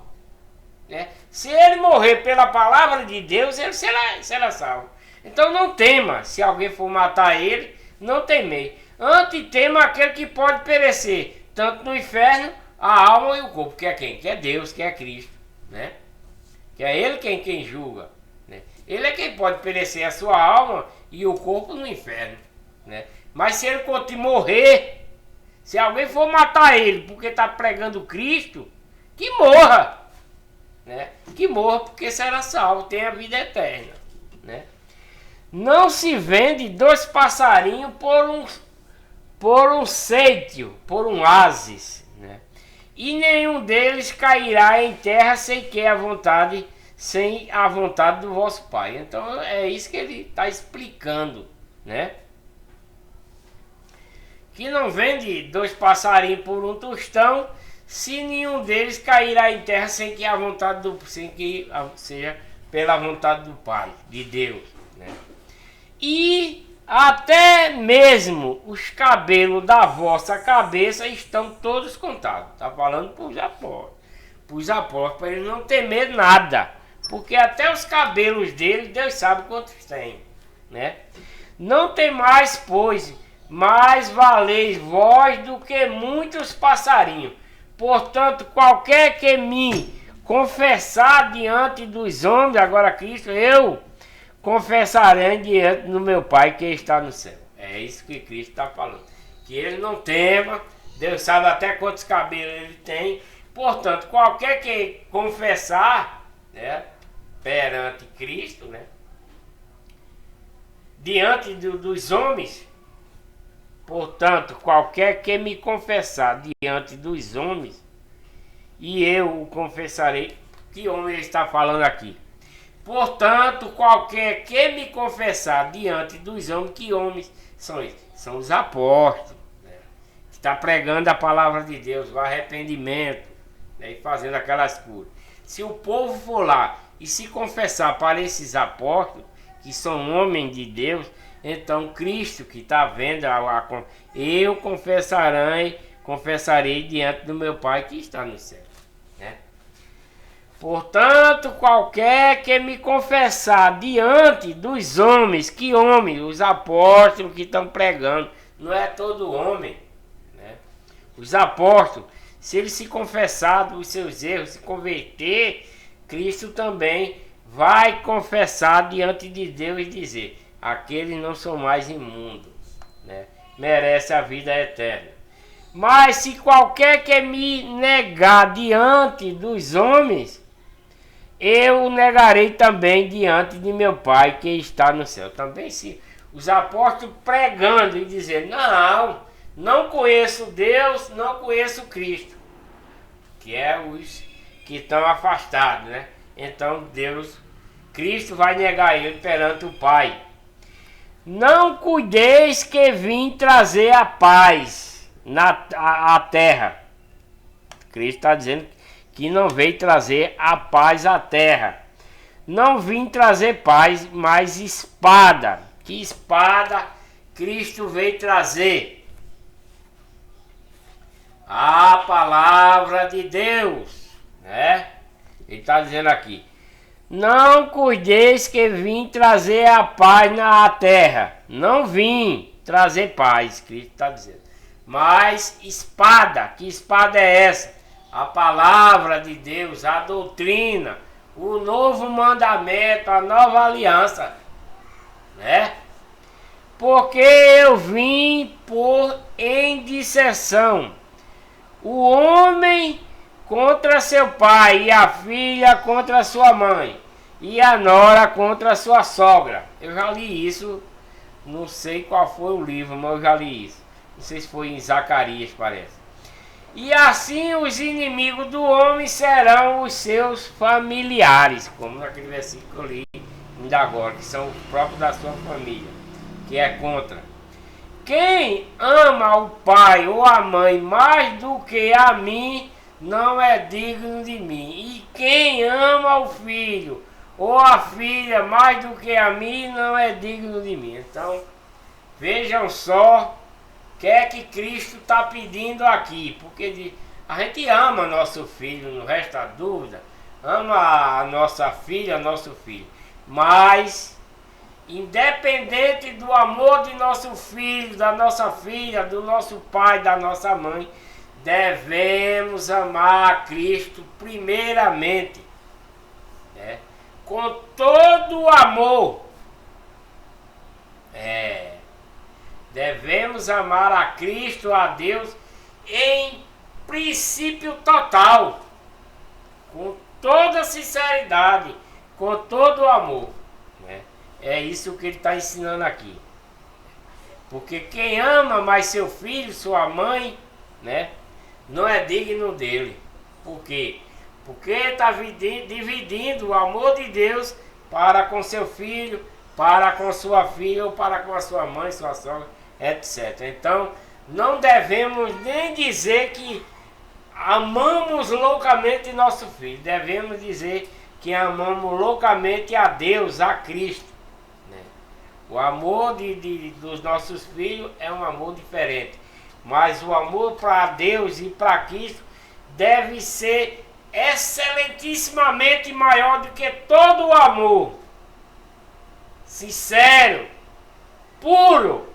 né? Se ele morrer pela palavra de Deus, ele será salvo. Então não tema, se alguém for matar ele, não temei. Antes tema aquele que pode perecer, tanto no inferno, a alma e o corpo. Que é quem? Que é Deus, que é Cristo, né? Que é ele quem julga, né? Ele é quem pode perecer a sua alma e o corpo no inferno, né? Mas se ele morrer, se alguém for matar ele porque está pregando Cristo, que morra, né? Que morra, porque será salvo, tem a vida eterna, né? Não se vende 2 passarinhos por um cêntio, por um ases, né? E nenhum deles cairá em terra sem a vontade do vosso Pai. Então é isso que ele está explicando, né? Que não vende 2 passarinhos por um tostão, se nenhum deles cairá em terra sem que seja pela vontade do Pai, de Deus, né? E até mesmo os cabelos da vossa cabeça estão todos contados. Está falando para os apóstolos, para eles não temer nada, porque até os cabelos dele, Deus sabe quantos tem, né? Não tem mais, pois, mais valeis vós do que muitos passarinhos. Portanto, qualquer que me confessar diante dos homens, agora Cristo, eu confessarei diante do meu Pai que está no céu. É isso que Cristo está falando. Que ele não tema, Deus sabe até quantos cabelos ele tem. Portanto, qualquer que confessar, né, perante Cristo, né, diante dos homens, portanto, qualquer que me confessar diante dos homens, e eu o confessarei. Que homem ele está falando aqui? Portanto, qualquer que me confessar diante dos homens, que homens são esses? São os apóstolos, né? Que está pregando a palavra de Deus, o arrependimento, né? E fazendo aquelas curas. Se o povo for lá e se confessar para esses apóstolos, que são homens de Deus, então Cristo que está vendo, eu confessarei diante do meu Pai que está no céu, né? Portanto, qualquer que me confessar diante dos homens, que homens? Os apóstolos que estão pregando, não é todo homem, né? Os apóstolos, se ele se confessar dos seus erros, se converter, Cristo também vai confessar diante de Deus e dizer: aqueles não são mais imundos, né? Merece a vida eterna. Mas se qualquer que me negar diante dos homens, eu o negarei também diante de meu Pai que está no céu. Também se os apóstolos pregando e dizendo: não conheço Deus, não conheço Cristo, que é os que estão afastados, né? Então Cristo vai negar ele perante o Pai. Não cuideis que vim trazer a paz à terra. Cristo está dizendo que não veio trazer a paz à terra. Não vim trazer paz, mas espada. Que espada Cristo veio trazer? A palavra de Deus, né? Ele está dizendo aqui: não cuideis que vim trazer a paz na terra. Não vim trazer paz, Cristo está dizendo. Mas espada. Que espada é essa? A palavra de Deus, a doutrina, o novo mandamento, a nova aliança, né? Porque eu vim por indisseção. O homem contra seu pai, e a filha contra sua mãe, e a nora contra sua sogra. Eu já li isso, não sei qual foi o livro, mas eu já li isso. Não sei se foi em Zacarias, parece. E assim os inimigos do homem serão os seus familiares, como naquele versículo que eu li ainda agora, que são os próprios da sua família, que é contra. Quem ama o pai ou a mãe mais do que a mim, não é digno de mim. E quem ama o filho ou a filha mais do que a mim, não é digno de mim. Então, vejam só o que é que Cristo está pedindo aqui. Porque a gente ama nosso filho, não resta dúvida. ama a nossa filha, nosso filho. Mas, independente do amor de nosso filho, da nossa filha, do nosso pai, da nossa mãe, devemos amar a Cristo primeiramente, né? Com todo o amor. Devemos amar a Cristo, a Deus, em princípio total, com toda sinceridade, com todo o amor, né? É isso que ele está ensinando aqui. Porque quem ama mais seu filho, sua mãe, né, não é digno dele. Por quê? Porque está dividindo o amor de Deus para com seu filho, para com sua filha, ou para com a sua mãe, sua sogra, etc. Então, não devemos nem dizer que amamos loucamente nosso filho. Devemos dizer que amamos loucamente a Deus, a Cristo, né? O amor dos nossos filhos é um amor diferente. Mas o amor para Deus e para Cristo deve ser excelentissimamente maior do que todo o amor. Sincero, puro,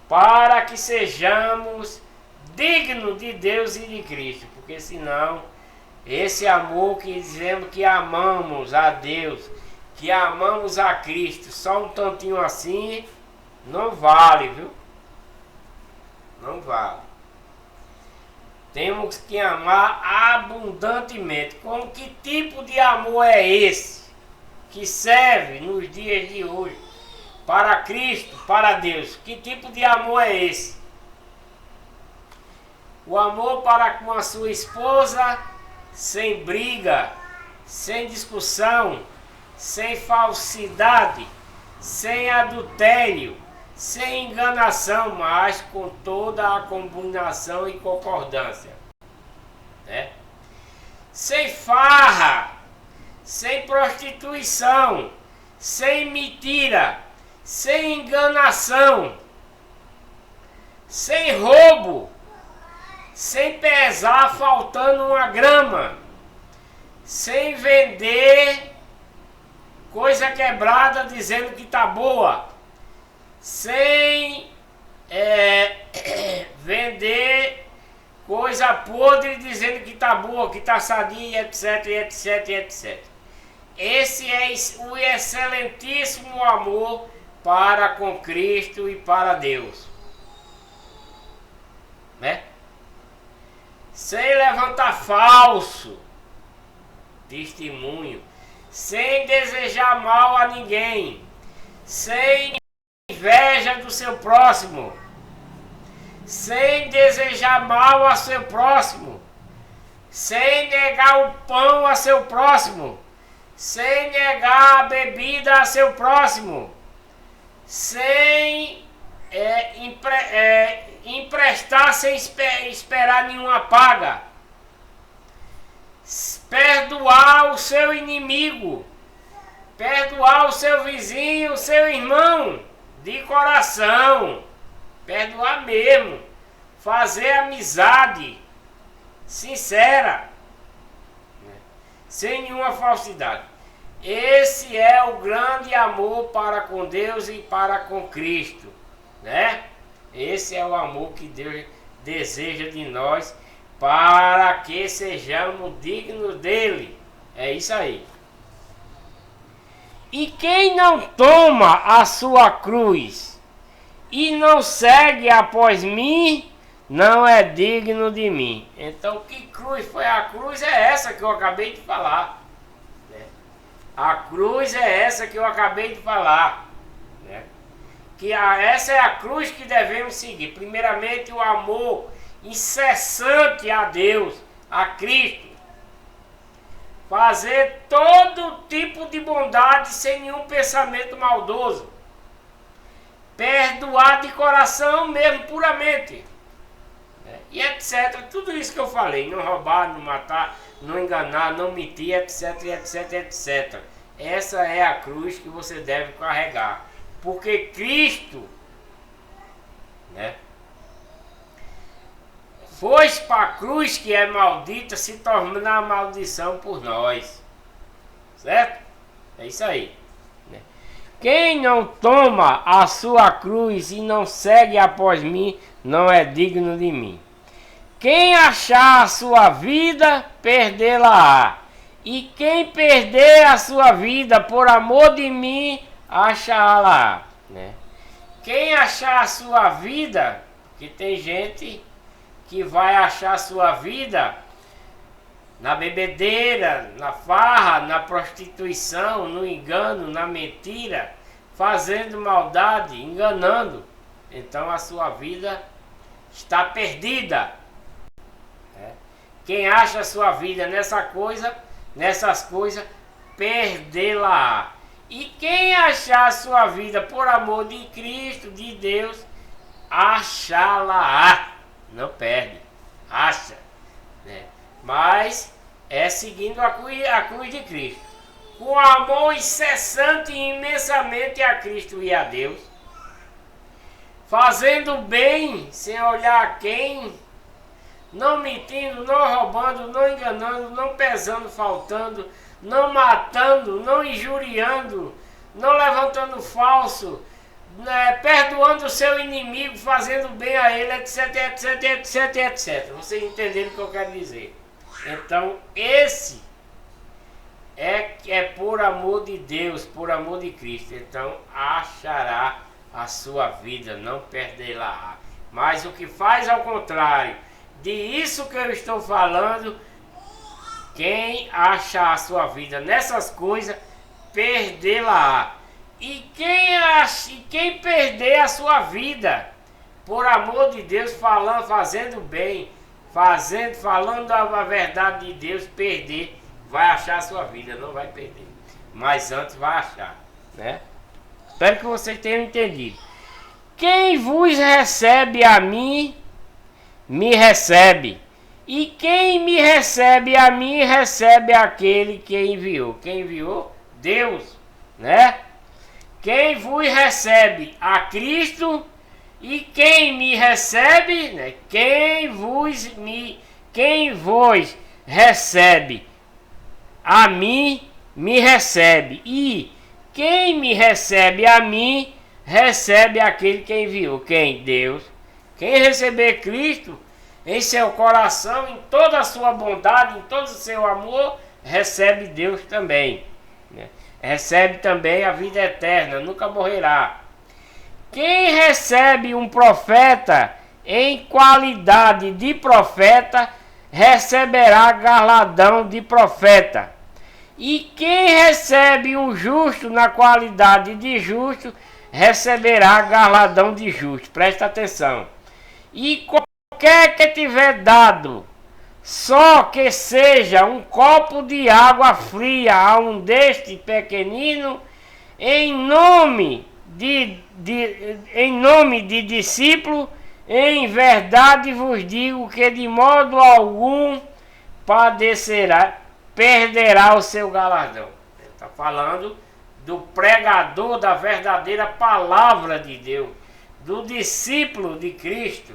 para que sejamos dignos de Deus e de Cristo, porque senão esse amor que dizemos que amamos a Deus, que amamos a Cristo, só um tantinho assim, não vale, viu? Não vale. Temos que amar abundantemente. Com que tipo de amor é esse que serve nos dias de hoje para Cristo, para Deus? Que tipo de amor é esse? O amor para com a sua esposa, sem briga, sem discussão, sem falsidade, sem adultério, sem enganação, mas com toda a combinação e concordância, né? Sem farra, sem prostituição, sem mentira, sem enganação, sem roubo, sem pesar faltando uma grama, sem vender coisa quebrada dizendo que tá boa, sem vender coisa podre dizendo que tá boa, que tá sadia, etc, etc, etc. Esse é o excelentíssimo amor para com Cristo e para Deus, né? Sem levantar falso testemunho, sem desejar mal a ninguém, sem inveja do seu próximo, sem desejar mal a seu próximo, sem negar o pão a seu próximo, sem negar a bebida a seu próximo, sem emprestar sem esperar nenhuma paga, perdoar o seu inimigo, perdoar o seu vizinho, o seu irmão, de coração, perdoar mesmo, fazer amizade sincera, sem nenhuma falsidade. Esse é o grande amor para com Deus e para com Cristo, né? Esse é o amor que Deus deseja de nós, para que sejamos dignos dele. É isso aí. E quem não toma a sua cruz e não segue após mim, não é digno de mim. Então, que cruz foi? A cruz é essa que eu acabei de falar, né? A cruz é essa que eu acabei de falar, né? Essa é a cruz que devemos seguir. Primeiramente, o amor incessante a Deus, a Cristo. Fazer todo tipo de bondade sem nenhum pensamento maldoso. Perdoar de coração mesmo, puramente, e etc. Tudo isso que eu falei. Não roubar, não matar, não enganar, não mentir, etc, etc, etc. Essa é a cruz que você deve carregar. Porque Cristo, né, Foste para a cruz que é maldita, se tornar maldição por nós. Certo? É isso aí. Quem não toma a sua cruz e não segue após mim, não é digno de mim. Quem achar a sua vida, perdê-la-á. E quem perder a sua vida por amor de mim, achá-la-á. Quem achar a sua vida, que tem gente que vai achar a sua vida na bebedeira, na farra, na prostituição, no engano, na mentira, fazendo maldade, enganando. Então a sua vida está perdida. Quem acha a sua vida nessas coisas, perdê-la. E quem achar a sua vida por amor de Cristo, de Deus, achá-la. Não perde, acha. Mas é seguindo a cruz de Cristo, com amor incessante e imensamente a Cristo e a Deus, fazendo bem sem olhar a quem, não mentindo, não roubando, não enganando, não pesando, faltando, não matando, não injuriando, não levantando falso, perdoando o seu inimigo, fazendo bem a ele, etc, etc, etc, etc. Vocês entenderam o que eu quero dizer? Então, esse é por amor de Deus, por amor de Cristo. Então, achará a sua vida, não perderá. Mas o que faz ao contrário de isso que eu estou falando, quem acha a sua vida nessas coisas, perdê-la. E quem perder a sua vida, por amor de Deus, fazendo bem, falando a verdade de Deus, perder, vai achar a sua vida, não vai perder. Mas antes vai achar, Espero que vocês tenham entendido. Quem vos recebe a mim, me recebe. E quem me recebe a mim, recebe aquele que enviou. Quem enviou? Deus, Quem vos recebe? A Cristo. E quem me recebe, quem vos recebe a mim, me recebe. E quem me recebe a mim, recebe aquele que enviou. Quem? Deus. Quem receber Cristo em seu coração, em toda a sua bondade, em todo o seu amor, recebe Deus também. Recebe também a vida eterna, nunca morrerá. Quem recebe um profeta em qualidade de profeta, receberá galardão de profeta. E quem recebe um justo na qualidade de justo, receberá galardão de justo. Presta atenção. E qualquer que tiver dado, só que seja um copo de água fria a um deste pequenino, em nome de discípulo, em verdade vos digo que de modo algum perderá o seu galardão. Ele está falando do pregador da verdadeira palavra de Deus, do discípulo de Cristo,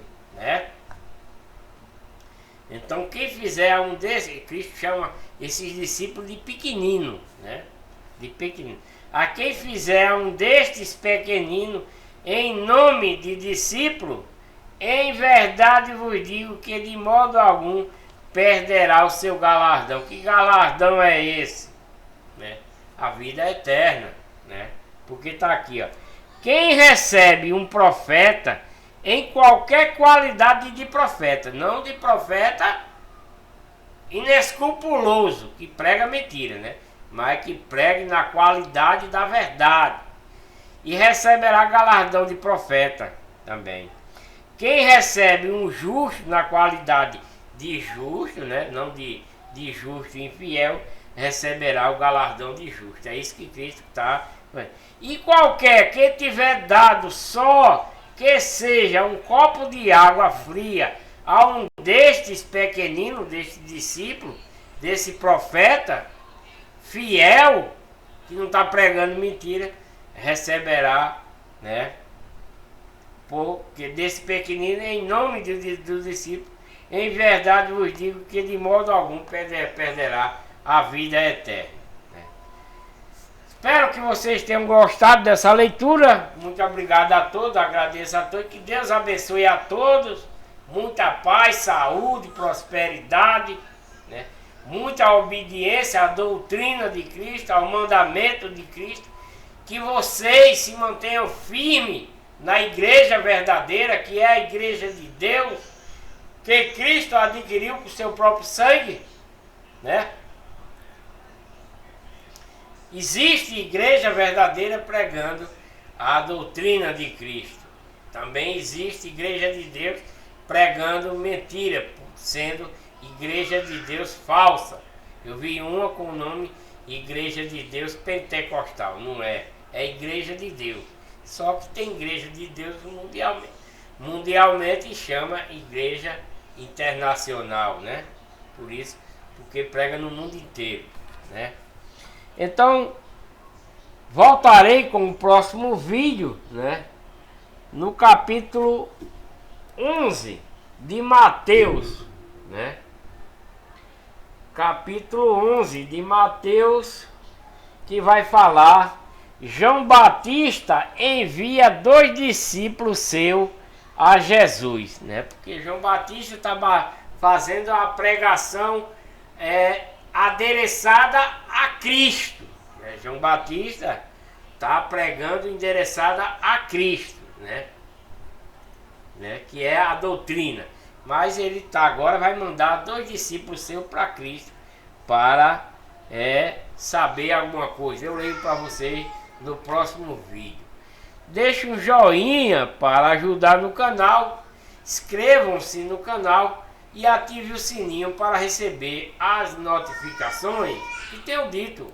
Então quem fizer um desses, Cristo chama esses discípulos de pequenino, De pequenino. A quem fizer um destes pequeninos em nome de discípulo, em verdade vos digo que de modo algum perderá o seu galardão. Que galardão é esse? A vida eterna, Porque está aqui, Quem recebe um profeta em qualquer qualidade de profeta, não de profeta inescrupuloso, que prega mentira, mas que pregue na qualidade da verdade, e receberá galardão de profeta também. Quem recebe um justo na qualidade de justo, não de justo e infiel, receberá o galardão de justo. É isso que Cristo está. E qualquer que tiver dado só que seja um copo de água fria a um destes pequeninos, deste discípulo, desse profeta fiel, que não está pregando mentira, receberá, porque desse pequenino, em nome do discípulo, em verdade vos digo que de modo algum perderá a vida eterna. Espero que vocês tenham gostado dessa leitura. Muito obrigado a todos, agradeço a todos. Que Deus abençoe a todos. Muita paz, saúde, prosperidade, né? Muita obediência à doutrina de Cristo, ao mandamento de Cristo. Que vocês se mantenham firmes na igreja verdadeira, que é a igreja de Deus, que Cristo adquiriu com seu próprio sangue, né? Existe igreja verdadeira pregando a doutrina de Cristo. Também existe igreja de Deus pregando mentira, sendo igreja de Deus falsa. Eu vi uma com o nome Igreja de Deus Pentecostal. Não é, é igreja de Deus. Só que tem igreja de Deus mundialmente. Mundialmente chama igreja internacional, né? Por isso, porque prega no mundo inteiro, né? Então, voltarei com o próximo vídeo, né? No capítulo 11 de Mateus, né? Capítulo 11 de Mateus, que vai falar: João Batista envia 2 discípulos seus a Jesus, né? Porque João Batista estava fazendo a pregação adereçada a Cristo, né? João Batista está pregando endereçada a Cristo, né? Que é a doutrina. Mas ele agora vai mandar 2 discípulos seus para Cristo para saber alguma coisa. Eu leio para vocês no próximo vídeo. Deixe um joinha para ajudar no canal. Inscrevam-se no canal e ative o sininho para receber as notificações. E tenho dito,